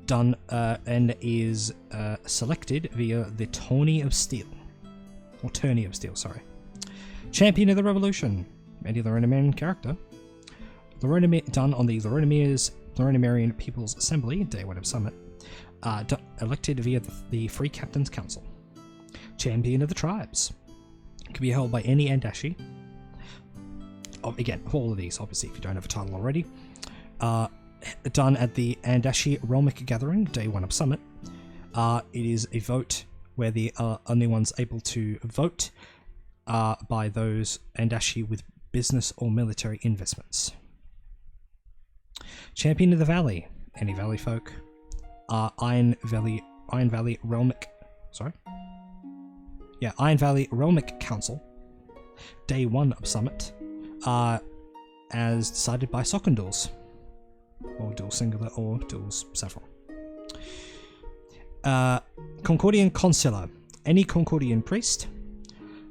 Speaker 1: done and is selected via the Tourney of Steel, sorry. Champion of the Revolution, any Loronimeran character, done on the Loronimerian People's Assembly, day 1 of Summit, elected via the Free Captain's Council. Champion of the Tribes, can be held by any Andashi. Again, all of these, obviously, if you don't have a title already. Done at the Andashi Realmic Gathering, day 1 of Summit. It is a vote where the only ones able to vote are by those Andashi with business or military investments. Champion of the Valley, any Valley folk. Iron Valley Realmic Council, day 1 of Summit, as decided by Sockendals, or dual singular, or duals several. Concordian Consular, any Concordian priest.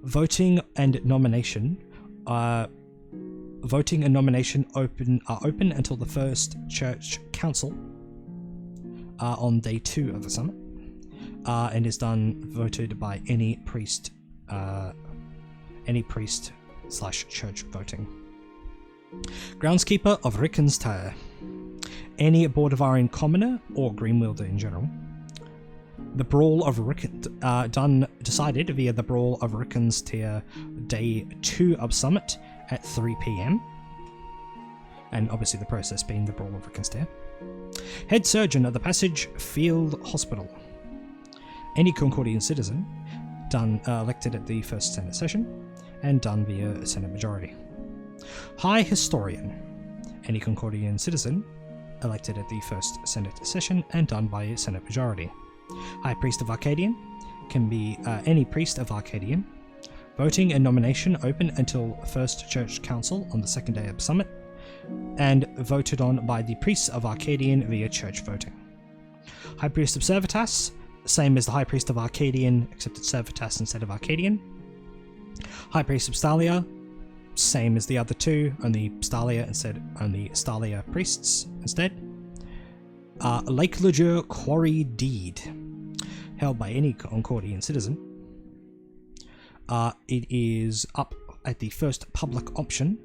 Speaker 1: Voting and nomination are open until the first church council on day 2 of the summit, and is voted by any priest / church voting. Groundskeeper of Ricken's Tire, any Bordavarian commoner or Greenwielder in general. The Brawl of Ricken, decided via the Brawl of Ricken's Tier, day 2 of Summit at 3 PM. And obviously the process being the Brawl of Ricken's Tier. Head Surgeon of the Passage Field Hospital, any Concordian citizen, elected at the first Senate session, and done via a Senate majority. High Historian, any Concordian citizen, elected at the first Senate session, and done by a Senate majority. High Priest of Arcadian, can be any priest of Arcadian. Voting and nomination open until First Church Council on the second day of Summit, and voted on by the priests of Arcadian via church voting. High Priest of Servitas, same as the High Priest of Arcadian, except it's Servitas instead of Arcadian. High Priest of Stalia, same as the other two, only Stalia priests instead. Lake Leger Quarry Deed, held by any Concordian citizen. It is up at the first public auction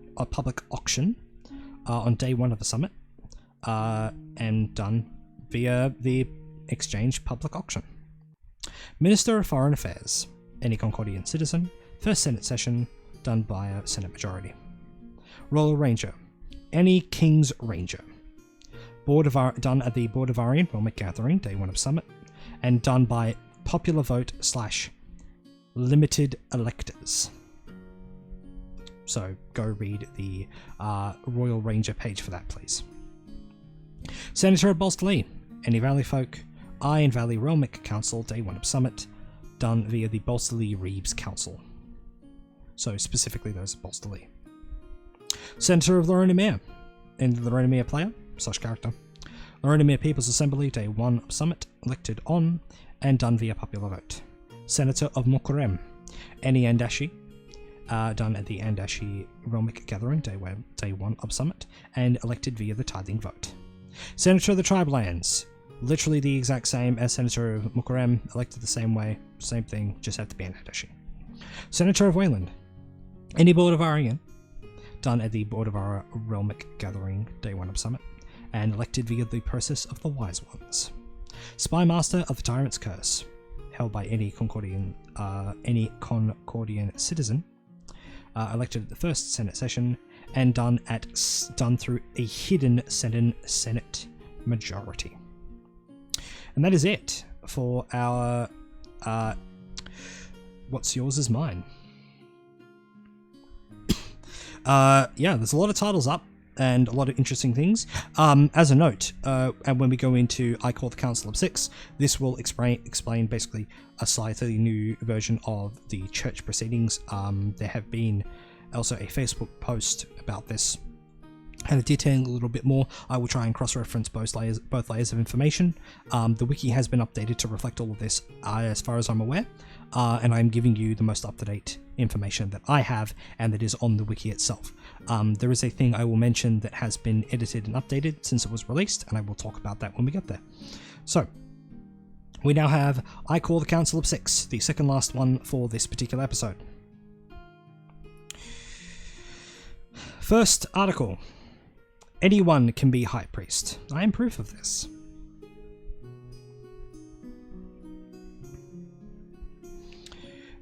Speaker 1: on day 1 of the summit, and done via the exchange public auction. Minister of Foreign Affairs, any Concordian citizen, first Senate session, done by a Senate majority. Royal Ranger, any King's Ranger, done at the Bordavarian Realmic Gathering, day 1 of Summit, and done by popular vote / limited electors. So go read the Royal Ranger page for that, please. Senator of Bolsterlee, any Valley folk, Iron Valley Realmic Council, day 1 of Summit, done via the Bolsterlee Reeves Council. So specifically those of Bolsterlee. Senator of Loronimere, and the Loronimere player / character. Loronimere People's Assembly, day 1 of Summit, elected on and done via popular vote. Senator of Mokorem, any Andashi, done at the Andashi Realmic Gathering, day 1 of Summit, and elected via the tithing vote. Senator of the Tribe Lands, literally the exact same as Senator of Mokorem, elected the same way, same thing, just had to be an Andashi. Senator of Wayland, any Bordavarian, done at the Bordavara Realmic Gathering, day 1 of Summit, and elected via the process of the Wise Ones. Spy Master of the Tyrant's Curse, held by any Concordian citizen, elected at the first Senate session, and done through a hidden Senate majority. And that is it for our What's Yours is Mine. Yeah, there's a lot of titles up and a lot of interesting things. As a note, and when we go into I Call the Council of 6, this will explain basically a slightly new version of the church proceedings. There have been also a Facebook post about this And detailing a little bit more, I will try and cross-reference both layers of information. The wiki has been updated to reflect all of this, as far as I'm aware, and I'm giving you the most up-to-date information that I have and that is on the wiki itself. There is a thing I will mention that has been edited and updated since it was released, and I will talk about that when we get there. So, we now have I Call the Council of Six, the second last one for this particular episode. First article. Anyone can be High Priest. I am proof of this.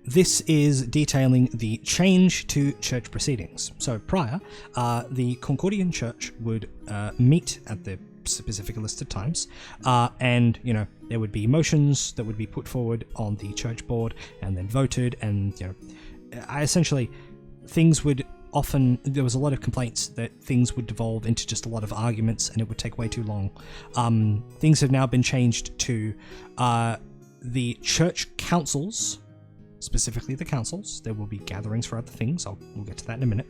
Speaker 1: This is detailing the change to church proceedings. So prior, the Concordian church would meet at the specific listed times, and there would be motions that would be put forward on the church board and then voted, and essentially things would often, there was a lot of complaints that things would devolve into just a lot of arguments and it would take way too long. Things have now been changed to the church councils, specifically the councils. There will be gatherings for other things. We'll get to that in a minute.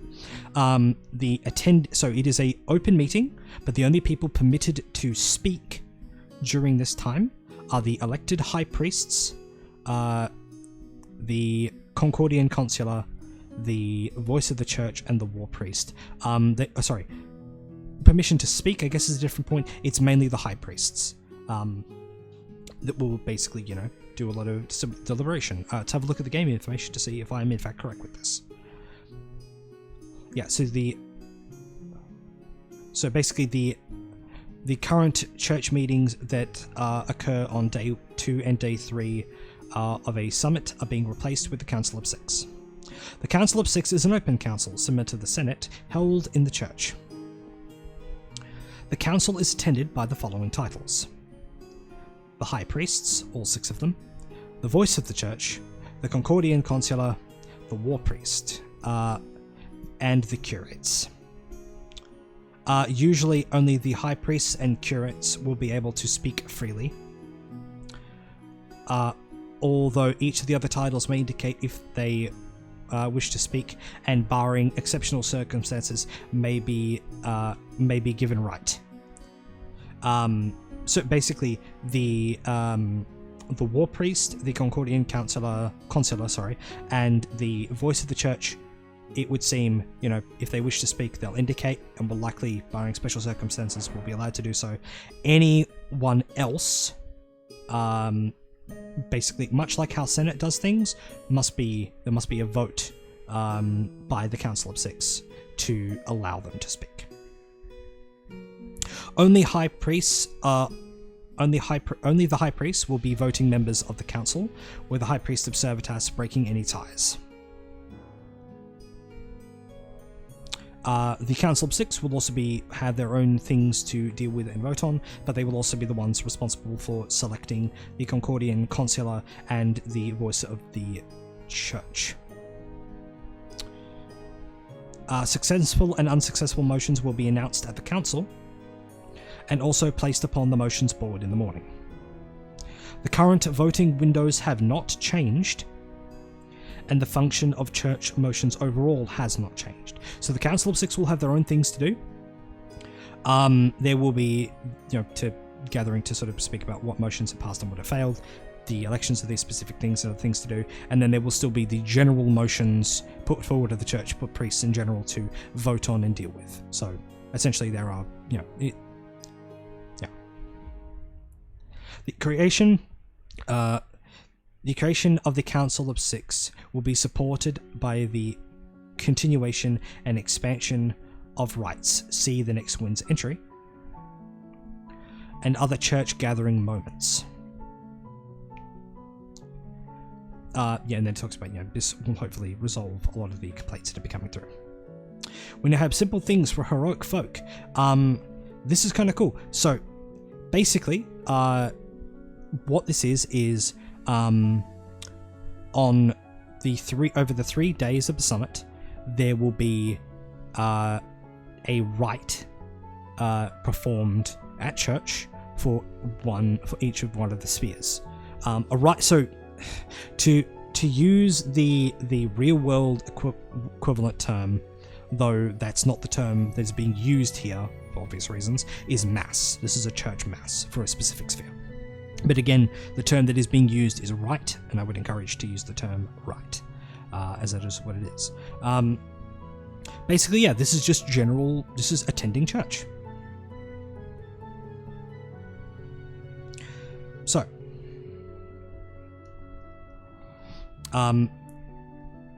Speaker 1: So it is a open meeting, but the only people permitted to speak during this time are the elected high priests, the Concordian consular, the voice of the church, and the war priest. Permission to speak, I guess, is a different point. It's mainly the high priests that will basically, do a lot of deliberation. Let's have a look at the game information to see if I'm in fact correct with this. Yeah, so basically the current church meetings that occur on day 2 and day 3 of a summit are being replaced with the Council of Six. The Council of Six is an open council, similar to the Senate, held in the church. The council is attended by the following titles: the high priests, all 6 of them, the voice of the church, the Concordian consular, the war priest, and the curates. Usually only the high priests and curates will be able to speak freely, although each of the other titles may indicate if they wish to speak, and barring exceptional circumstances may be given right. So basically, the war priest, the Concordian consular, and the voice of the church, it would seem, if they wish to speak, they'll indicate, and will likely, barring special circumstances, will be allowed to do so. Anyone else, basically, much like how Senate does things, there must be a vote by the Council of Six to allow them to speak. Only the high priests will be voting members of the council, with the High Priest of Servitas breaking any ties. The Council of Six will also have their own things to deal with and vote on, but they will also be the ones responsible for selecting the Concordian consular and the voice of the church. Successful and unsuccessful motions will be announced at the council, and also placed upon the motions board in the morning. The current voting windows have not changed, and the function of church motions overall has not changed. So the Council of Six will have their own things to do. There will be, gathering to sort of speak about what motions have passed and what have failed, the elections of these specific things and other things to do, and then there will still be the general motions put forward to the church, put priests in general to vote on and deal with. So essentially there are, The creation of the Council of Six will be supported by the continuation and expansion of rites, see the next one's entry, and other church gathering moments. And then it talks about, this will hopefully resolve a lot of the complaints that are coming through. We now have simple things for heroic folk. This is kind of cool. So, basically, what this is over the 3 days of the summit, there will be a rite performed at church for each of one of the spheres. A rite. So, to use the real world equivalent term though that's not the term that is being used here, for obvious reasons, is mass. This is a church mass for a specific sphere. But again, the term that is being used is rite, and I would encourage to use the term rite, as that is what it is. Basically, yeah, this is just general, this is attending church. So,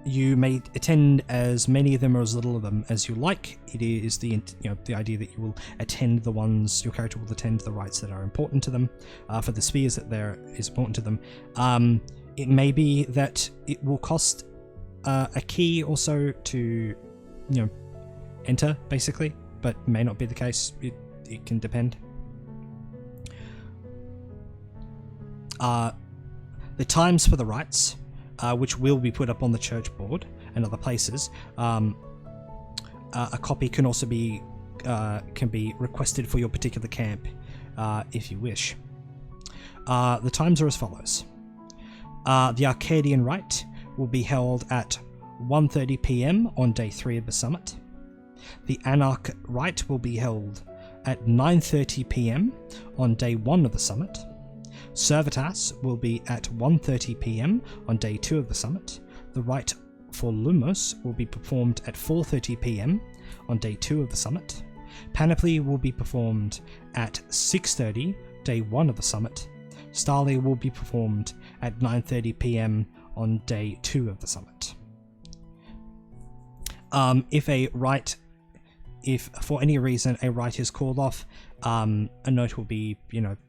Speaker 1: you may attend as many of them or as little of them as you like. It is the idea that you will attend the ones, your character will attend the rites that are important to them, for the spheres that there is important to them. It may be that it will cost a key or so to, enter, basically, but may not be the case. It can depend. The times for the rites, which will be put up on the church board and other places. A copy can also be requested for your particular camp, if you wish. The times are as follows. The Arcadian rite will be held at 1:30 PM on day 3 of the summit. The Anarch rite will be held at 9:30 PM on day 1 of the summit. Servatas will be at 1:30 PM on day 2 of the summit. The rite for Lumos will be performed at 4:30 PM on day 2 of the summit. Panoply will be performed at 6:30, day 1 of the summit. Starly will be performed at 9:30 PM on day 2 of the summit. If for any reason a rite is called off, a note will be,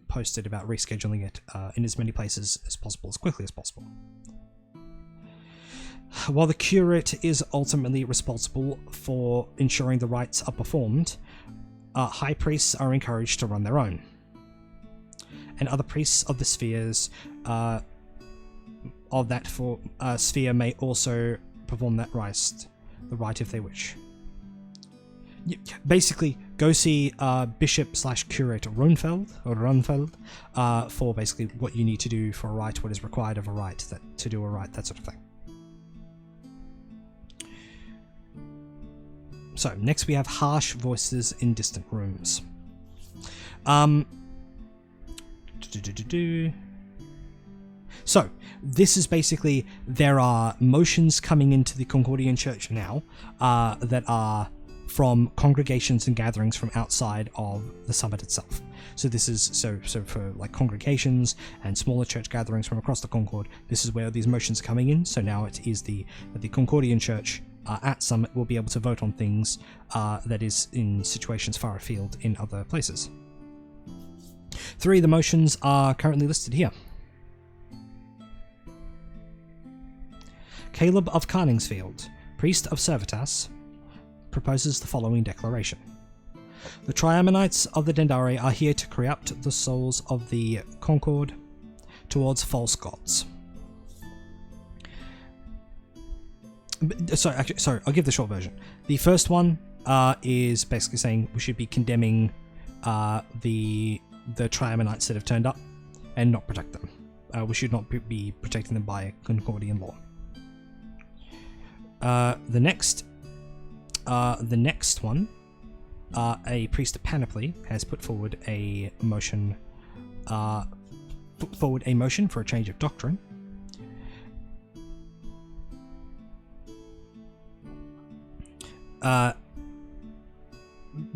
Speaker 1: posted about rescheduling it in as many places as possible, as quickly as possible. While the curate is ultimately responsible for ensuring the rites are performed, high priests are encouraged to run their own. And other priests of the spheres of that sphere may also perform that the rite if they wish. Basically, go see Bishop/Curate Runfeld for basically what you need to do for a rite, what is required of a rite, to do a rite, that sort of thing. So, next we have harsh voices in distant rooms. So, this is basically, there are motions coming into the Concordian Church now that are from congregations and gatherings from outside of the summit itself. So this is so for like congregations and smaller church gatherings from across the Concord, this is where these motions are coming in. So now it is the Concordian Church at summit will be able to vote on things that is in situations far afield in other places. 3 of the motions are currently listed here. Caleb of Carningsfield, priest of Servatas, proposes the following declaration. The Triamonites of the Dendari are here to corrupt the souls of the Concord towards false gods. Sorry, I'll give the short version. The first one is basically saying we should be condemning the Triamonites that have turned up and not protect them. We should not be protecting them by Concordian law. The next one, a priest of Panoply has put forward a motion for a change of doctrine.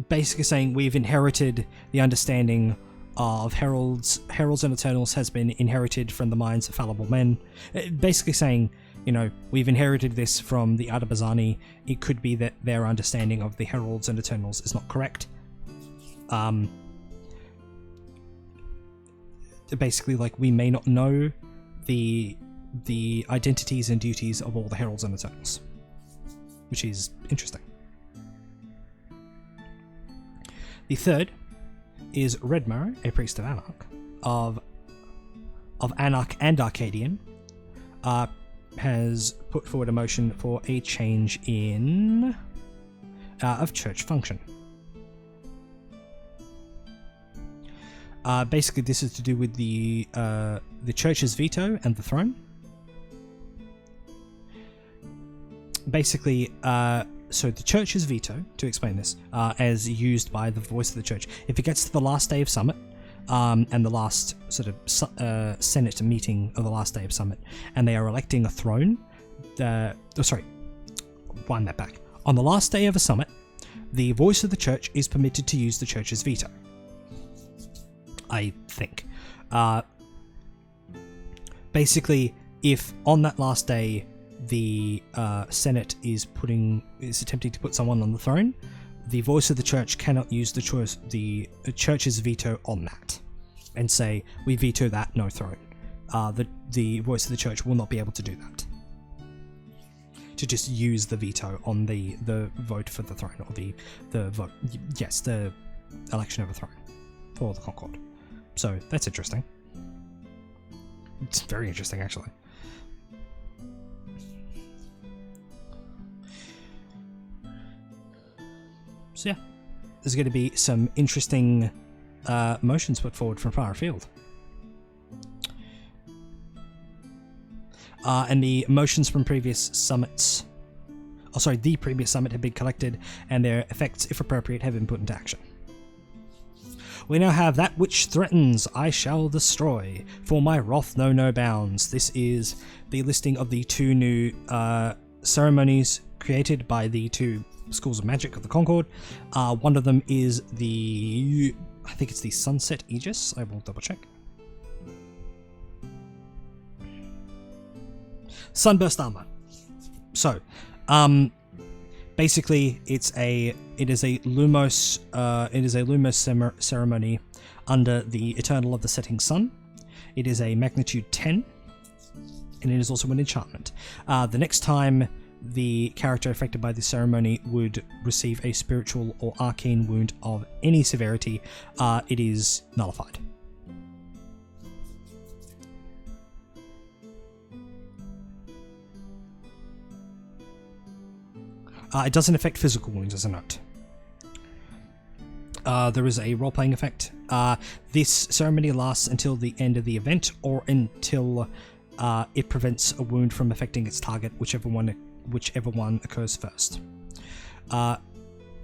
Speaker 1: Basically saying we've inherited the understanding of heralds and eternals has been inherited from the minds of fallible men. Basically saying, we've inherited this from the Adabazani. It could be that their understanding of the heralds and eternals is not correct. Basically, like, we may not know the identities and duties of all the heralds and eternals, which is interesting. The third is Redmer, a priest of Anarch, of Anarch and Arcadian, has put forward a motion for a change in of church function. Basically, this is to do with the church's veto and the throne. Basically, So the church's veto, to explain this, as used by the voice of the church, if it gets to the last day of summit, and the last sort of Senate meeting of the last day of summit, and they are electing a throne, wind that back. On the last day of a summit, the voice of the church is permitted to use the church's veto. I think. Basically, if on that last day the Senate is attempting to put someone on the throne, the voice of the church cannot use the church's veto on that, and say, we veto that, no throne. The voice of the church will not be able to do that. To just use the veto on the vote for the throne, or the vote, yes, the election of a throne for the Concord. So that's interesting. It's very interesting, actually. So yeah, there's going to be some interesting motions put forward from far afield. And the motions from previous summits, the previous summit have been collected, and their effects, if appropriate, have been put into action. We now have that which threatens, I shall destroy, for my wrath know no bounds. This is the listing of the 2 new ceremonies created by the 2 schools of magic of the Concord. One of them is I think it's the Sunset Aegis. I will double check. Sunburst Armor. So, basically, it is a Lumos ceremony under the Eternal of the Setting Sun. It is a magnitude 10, and it is also an enchantment. The next time the character affected by the ceremony would receive a spiritual or arcane wound of any severity, it is nullified. It doesn't affect physical wounds, as a note. There is a role-playing effect. This ceremony lasts until the end of the event, or until it prevents a wound from affecting its target, whichever one occurs first.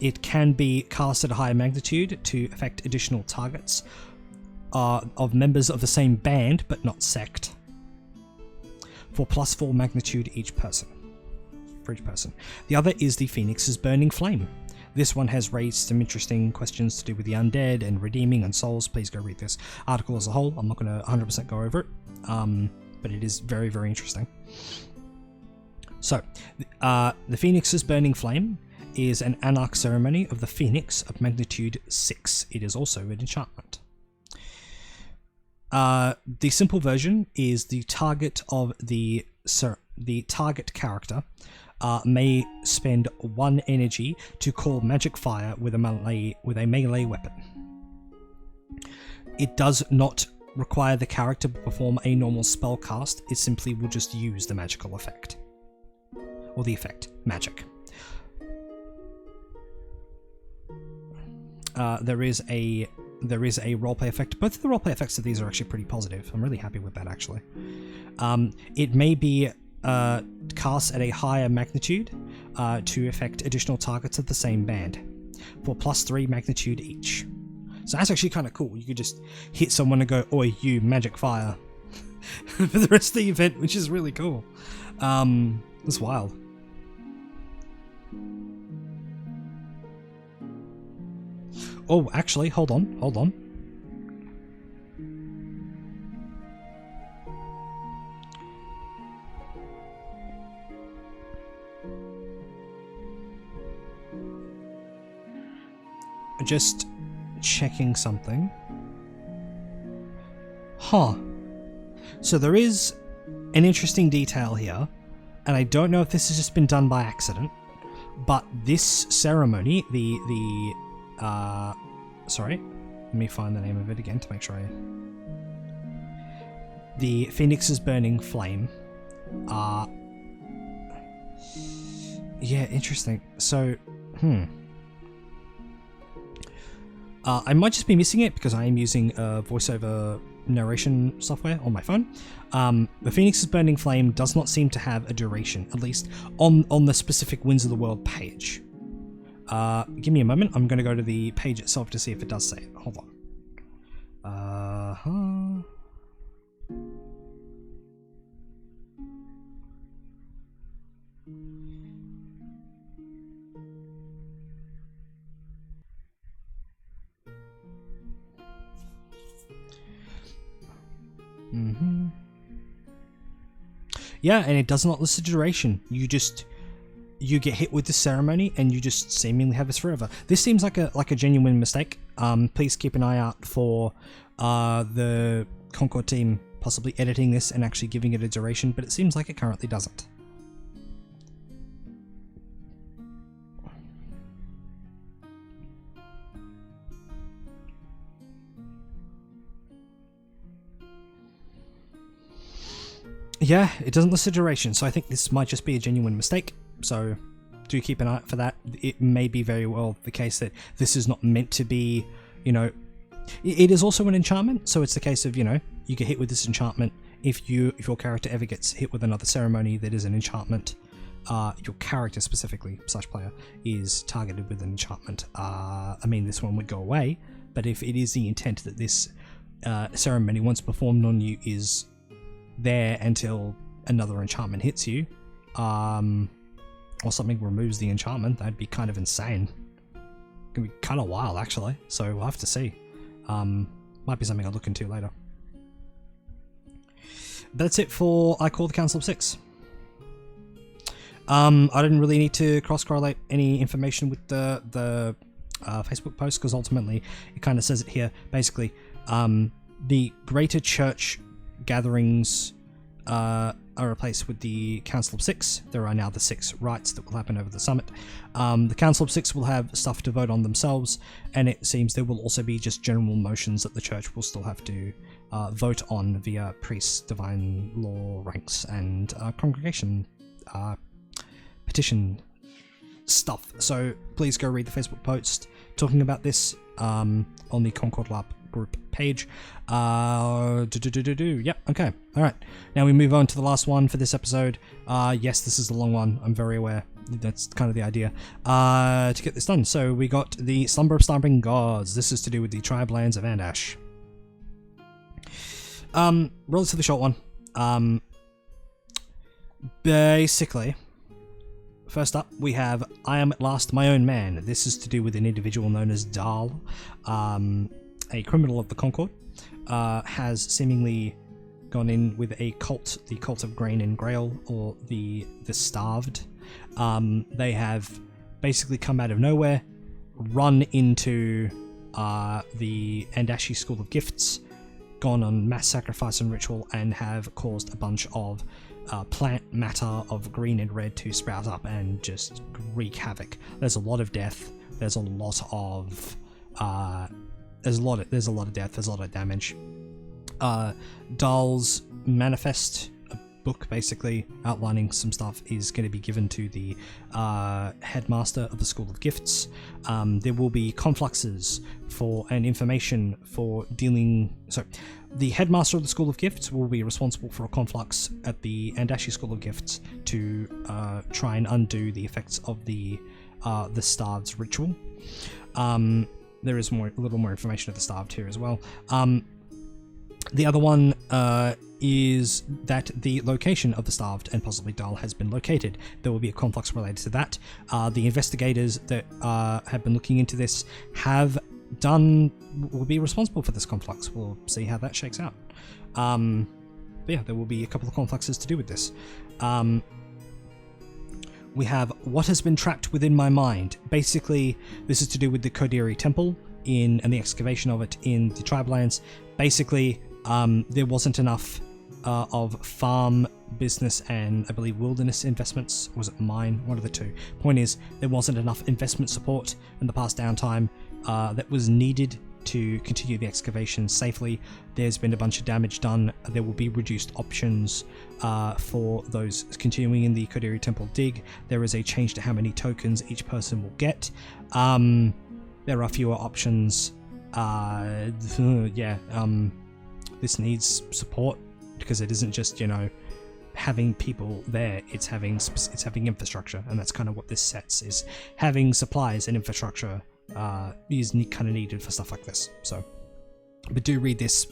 Speaker 1: It can be cast at a higher magnitude to affect additional targets of members of the same band, but not sect, for +4 magnitude for each person. The other is the Phoenix's Burning Flame. This one has raised some interesting questions to do with the undead and redeeming and souls. Please go read this article as a whole. I'm not going to 100% go over it, but it is very, very interesting. So, the Phoenix's Burning Flame is an Anarch ceremony of the Phoenix of magnitude 6. It is also an enchantment. The simple version is the target of the target character may spend 1 energy to call magic fire with a melee weapon. It does not require the character to perform a normal spell cast. It simply will just use the magical effect, or the effect magic. There is a roleplay effect. Both of the roleplay effects of these are actually pretty positive. I'm really happy with that, actually. It may be cast at a higher magnitude to affect additional targets of the same band, for +3 magnitude each. So that's actually kind of cool. You could just hit someone and go, "Oi, you, magic fire," for the rest of the event, which is really cool. It's wild. Oh, actually, hold on. Just checking something. So there is an interesting detail here, and I don't know if this has just been done by accident, but this ceremony, sorry, let me find the name of it again to make sure the Phoenix's Burning Flame. Yeah, interesting. So, I might just be missing it because I am using a voiceover narration software on my phone. The Phoenix's burning flame does not seem to have a duration, at least on the specific Winds of the World page. Give me a moment. I'm going to go to the page itself to see if it does say it. Hold on. Yeah, and it does not list a duration. You get hit with the ceremony and you just seemingly have this forever. This seems like a genuine mistake. Please keep an eye out for the Concord team possibly editing this and actually giving it a duration, but it seems like it currently doesn't. Yeah, it doesn't list a duration, so I think this might just be a genuine mistake. So do keep an eye out for that. It may be very well the case that this is not meant to be, you know, it is also an enchantment, so it's the case of, you know, you get hit with this enchantment. If your character ever gets hit with another ceremony that is an enchantment, your character specifically, /player, is targeted with an enchantment. I mean, this one would go away, but if it is the intent that this ceremony, once performed on you, is there until another enchantment hits you, or something removes the enchantment, that'd be kind of insane. It could be kind of wild, actually, so we'll have to see. Might be something I'll look into later. But that's it for I Call the Council of 6. I didn't really need to cross-correlate any information with the Facebook post, because ultimately it kind of says it here. Basically, the greater church gatherings are replaced with the Council of 6. There are now the 6 rites that will happen over the summit. The Council of 6 will have stuff to vote on themselves, and it seems there will also be just general motions that the church will still have to vote on via priests, divine law ranks, and congregation petition stuff. So please go read the Facebook post talking about this on the Concord LARP group page. Yep, okay, alright. Now we move on to the last one for this episode. Yes, this is the long one, I'm very aware. That's kind of the idea. To get this done, so we got the Slumber of Slumbering Gods. This is to do with the tribe lands of Andash. Relatively short one. Basically, first up, we have I Am At Last My Own Man. This is to do with an individual known as Dahl, a criminal of the Concord, has seemingly gone in with a cult, the Cult of Grain and Grail, or the Starved. They have basically come out of nowhere, run into the Andashi School of Gifts, gone on mass sacrifice and ritual, and have caused a bunch of plant matter of green and red to sprout up and just wreak havoc. There's a lot of death. There's a lot of there's a lot of death. There's a lot of damage. Dahl's manifest, a book basically outlining some stuff, is going to be given to the headmaster of the School of Gifts. There will be confluxes and information for dealing. So, the headmaster of the School of Gifts will be responsible for a conflux at the Andashi School of Gifts to try and undo the effects of the Starved's ritual. There is a little more information of the Starved here as well. The other one is that the location of the Starved and possibly Dahl has been located. There will be a conflux related to that. The investigators that have been looking into this will be responsible for this conflux. We'll see how that shakes out. But yeah, there will be a couple of confluxes to do with this. We have What Has Been Trapped Within My Mind. Basically, this is to do with the Kodiri Temple and the excavation of it in the Tribelands. Basically, there wasn't enough of farm, business, and I believe wilderness investments. Was it mine? One of the two. Point is, there wasn't enough investment support in the past downtime that was needed to continue the excavation safely. There's been a bunch of damage done. There will be reduced options for those continuing in the Kodiri Temple dig. There is a change to how many tokens each person will get. There are fewer options. this needs support, because it isn't just, you know, having people there, it's having infrastructure, and that's kind of what this sets, is having supplies and infrastructure is kind of needed for stuff like this. So, but do read this,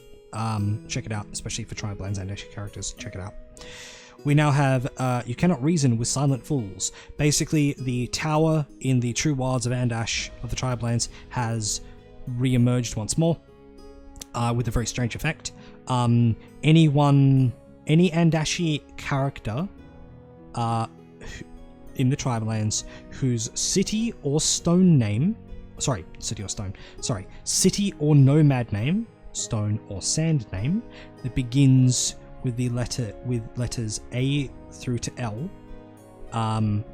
Speaker 1: check it out, especially for tribal lands and Andashi characters, check it out. We now have You Cannot Reason with Silent Fools. Basically, the tower in the True Wilds of Andash of the tribal lands has re-emerged once more, with a very strange effect. Any Andashi character in the tribal lands whose city or nomad name, stone or sand name, that begins with letters A through to L.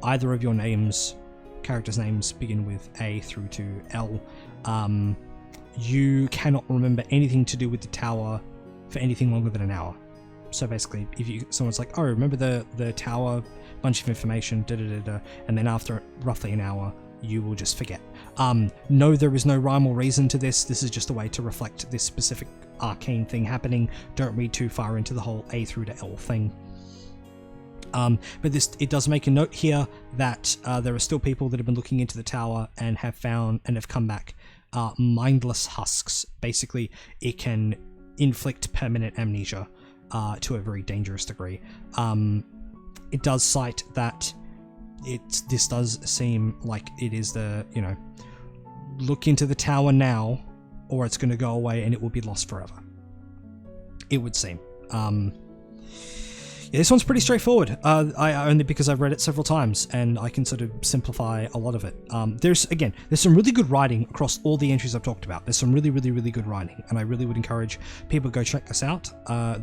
Speaker 1: Either of your characters' names begin with A through to L. You cannot remember anything to do with the tower for anything longer than an hour. So basically, if someone's like, oh, remember the tower, bunch of information, and then after roughly an hour, you will just forget. No, there is no rhyme or reason to this. This is just a way to reflect this specific arcane thing happening. Don't read too far into the whole A through to L thing. But it does make a note here that there are still people that have been looking into the tower and have come back mindless husks. Basically, it can inflict permanent amnesia to a very dangerous degree. It does cite that this does seem like it is look into the tower now, or it's going to go away and it will be lost forever. It would seem. Yeah, this one's pretty straightforward. Only because I've read it several times and I can sort of simplify a lot of it. There's some really good writing across all the entries I've talked about. There's some really, really, really good writing, and I really would encourage people to go check this out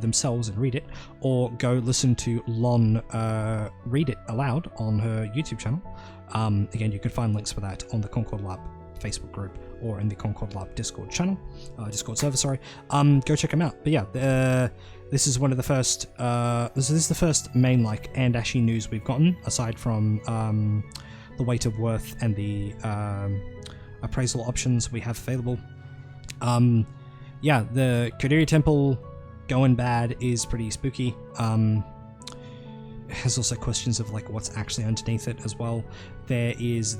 Speaker 1: themselves and read it, or go listen to Lon read it aloud on her YouTube channel. Again, you can find links for that on the Concord LARP Facebook group or in the Concord LARP Discord server. Sorry. Go check them out. But yeah, this is one of the first. This is the first main Andashi news we've gotten, aside from the weight of worth and the appraisal options we have available. Yeah, the Kodiri Temple going bad is pretty spooky. Has also questions of what's actually underneath it as well. There is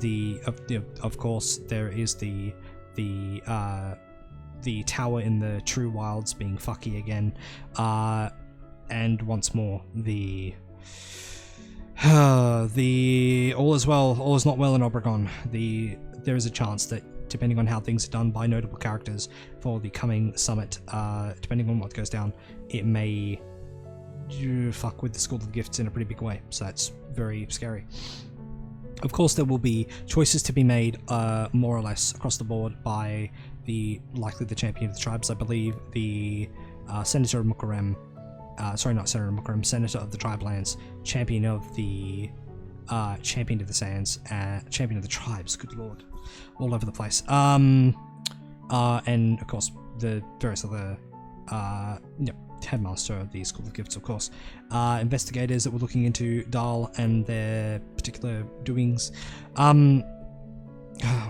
Speaker 1: of course there is the tower in the True Wilds being fucky again, and once more the all is not well in Obregon. There is a chance that, depending on how things are done by notable characters for the coming summit, depending on what goes down, it may fuck with the School of Gifts in a pretty big way. So that's very scary. Of course, there will be choices to be made, more or less across the board, by likely the champion of the tribes. I believe the Senator of Mukarem, Senator of the Tribelands, champion of the Sands, champion of the tribes. Good lord, all over the place. And of course the various other headmaster of the School of Gifts, of course, investigators that were looking into Dahl and their particular doings.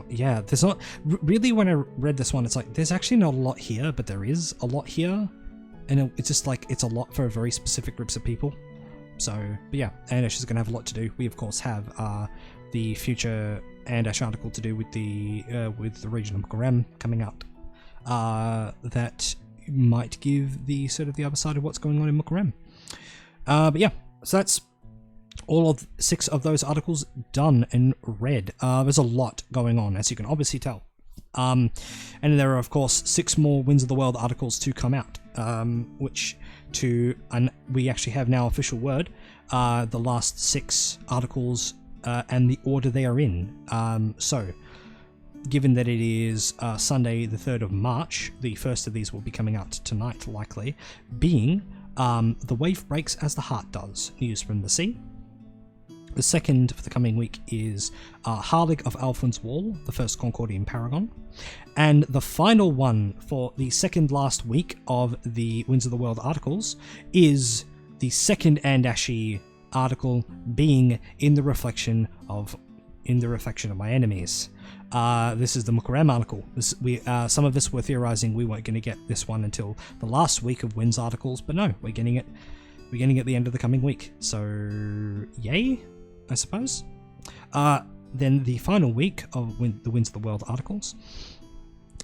Speaker 1: Yeah, there's not really, when I read this one, it's there's actually not a lot here, but there is a lot here, and it's just it's a lot for very specific groups of people. So, but yeah, Andash is going to have a lot to do. We of course have the future Andash article to do with the region of Mukarem coming out, that might give the sort of the other side of what's going on in Mukarem. But yeah, so that's all of 6 of those articles done and read. There's a lot going on, as you can obviously tell. And there are, of course, 6 more Winds of the World articles to come out, and we actually have now official word, the last 6 articles and the order they are in. So, given that it is Sunday the 3rd of March, the first of these will be coming out tonight, likely, being The Wave Breaks as the Heart Does, News from the Sea. The second for the coming week is Harlig of Alfwens Wall, the first Concordian Paragon. And the final one for the second last week of the Winds of the World articles is the second Andashi article, being In the Reflection of in the reflection of my enemies. This is the Mukaram article. Some of us were theorizing we weren't going to get this one until the last week of Winds articles, but no, we're getting it. We're getting it at the end of the coming week. So, yay, I suppose. Then the final week of the Winds of the World articles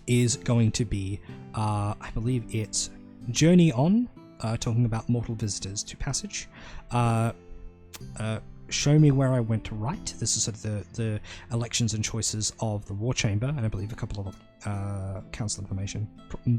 Speaker 1: is going to be, I believe it's Journey On, talking about mortal visitors to Passage. Show Me Where I Went Right. This is sort of the elections and choices of the War Chamber, and I believe a couple of council information.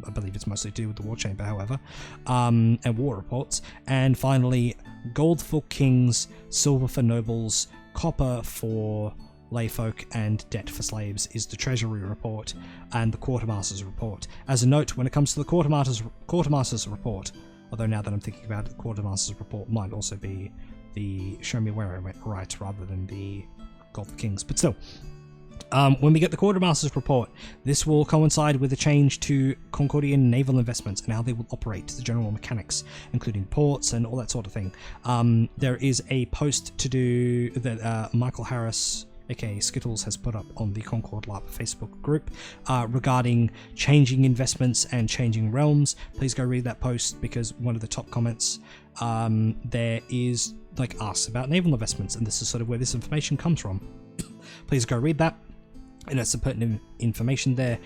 Speaker 1: I believe it's mostly to do with the War Chamber, however, and war reports. And finally, gold for kings, silver for nobles, copper for layfolk, and debt for slaves is the Treasury report and the Quartermaster's report. As a note, when it comes to the Quartermaster's report, although now that I'm thinking about it, the Quartermaster's report might also be the Show Me Where I Went Right rather than the Gold for Kings. But still, when we get the Quartermaster's report, this will coincide with a change to Concordian naval investments and how they will operate, the general mechanics, including ports and all that sort of thing. There is a post to do that Michael Harris, aka Skittles, has put up on the Concord LARP Facebook group regarding changing investments and changing realms. Please go read that post, because one of the top comments there is asks about naval investments, and this is sort of where this information comes from. Please go read that, and it's some pertinent information there.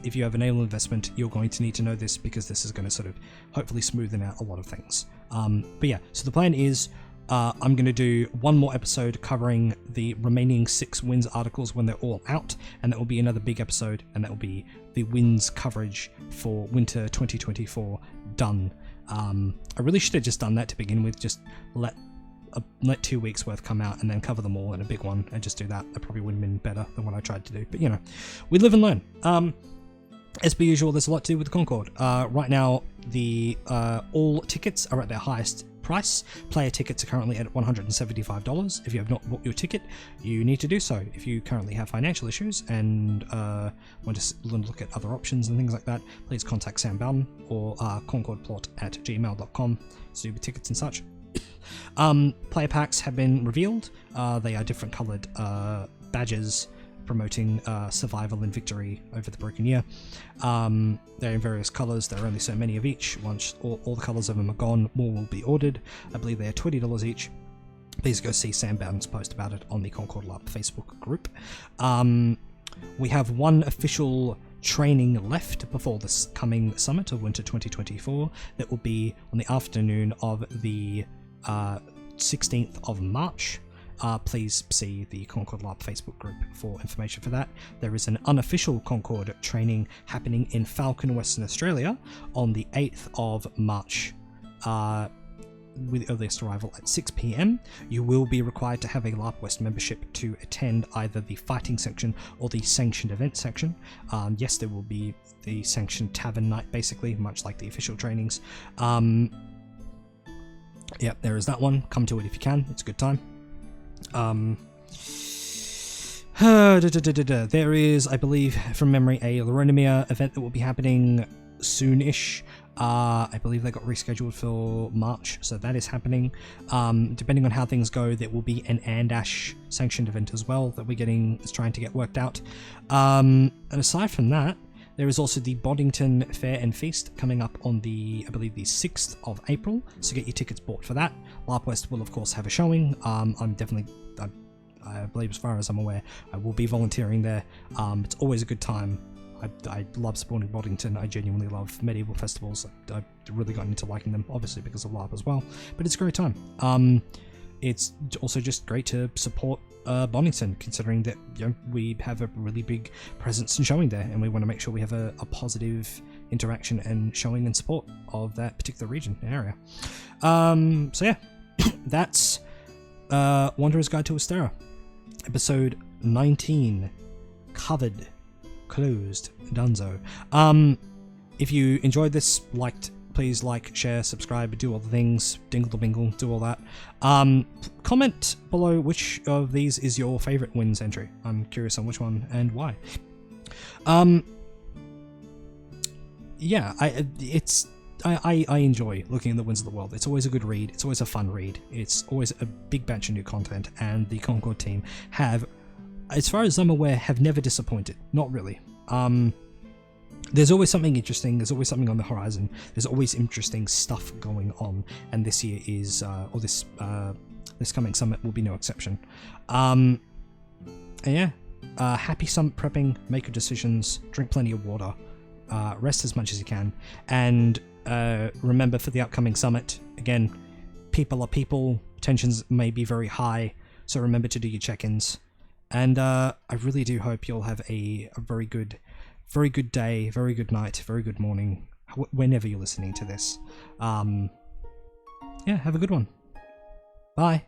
Speaker 1: If you have a naval investment, you're going to need to know this, because this is going to sort of hopefully smoothen out a lot of things. But yeah, so the plan is I'm going to do one more episode covering the remaining 6 Winds articles when they're all out, and that will be another big episode, and that will be the Winds coverage for winter 2024 done. I really should have just done that to begin with, just let 2 weeks worth come out and then cover them all in a big one and just do that. That probably would have been better than what I tried to do, but we live and learn. As per usual, there's a lot to do with the Concord. Right now, the all tickets are at their highest price. Player tickets are currently at $175. If you have not bought your ticket, you need to do so. If you currently have financial issues and want to look at other options and things like that, please contact Sam Bowden or concordplot@gmail.com to do with tickets and such. Player packs have been revealed. They are different coloured badges promoting survival and victory over the broken year. They're in various colours. There are only so many of each. Once all the colours of them are gone, more will be ordered. I believe they are $20 each. Please go see Sam Bowden's post about it on the Concord LARP Facebook group. We have one official training left before this coming summit of Winter 2024. That will be on the afternoon of the 16th of March. Please see the Concord LARP Facebook group for information for that. There is an unofficial Concord training happening in Falcon, Western Australia on the 8th of March with earliest arrival at 6 PM. You will be required to have a LARP West membership to attend either the fighting section or the sanctioned event section. Yes, there will be the sanctioned tavern night, basically, much like the official trainings. Yep, there is that one. Come to it if you can. It's a good time. There is, I believe, from memory, a Laronomia event that will be happening soon-ish. I believe they got rescheduled for March, so that is happening. Depending on how things go, there will be an Andash sanctioned event as well that we're trying to get worked out. And aside from that, there is also the Boddington Fair and Feast coming up on I believe the 6th of April, so get your tickets bought for that. LARP West will of course have a showing. I believe, as far as I'm aware, I will be volunteering there. It's always a good time. I love supporting Boddington. I genuinely love medieval festivals. I've really gotten into liking them, obviously because of LARP as well, but it's a great time. It's also just great to support Boddington, considering that we have a really big presence and showing there, and we want to make sure we have a positive interaction and showing and support of that particular region and area. So yeah, that's Wanderer's Guide to Esterra, episode 19, covered, closed, donezo. If you enjoyed this, please like, share, subscribe, do all the things, dingle the bingle, do all that. Comment below which of these is your favourite Winds entry. I'm curious on which one and why. Yeah, I enjoy looking at the Winds of the World. It's always a good read. It's always a fun read. It's always a big batch of new content, and the Concord team have, as far as I'm aware, have never disappointed. Not really. There's always something interesting. There's always something on the horizon. There's always interesting stuff going on, and this year is, or this coming summit will be no exception. And yeah, happy summit prepping. Make your decisions. Drink plenty of water. Rest as much as you can, and remember for the upcoming summit, again, people are people. Tensions may be very high, so remember to do your check-ins. And I really do hope you'll have a very good day, very good night, very good morning, whenever you're listening to this. Yeah, have a good one. Bye.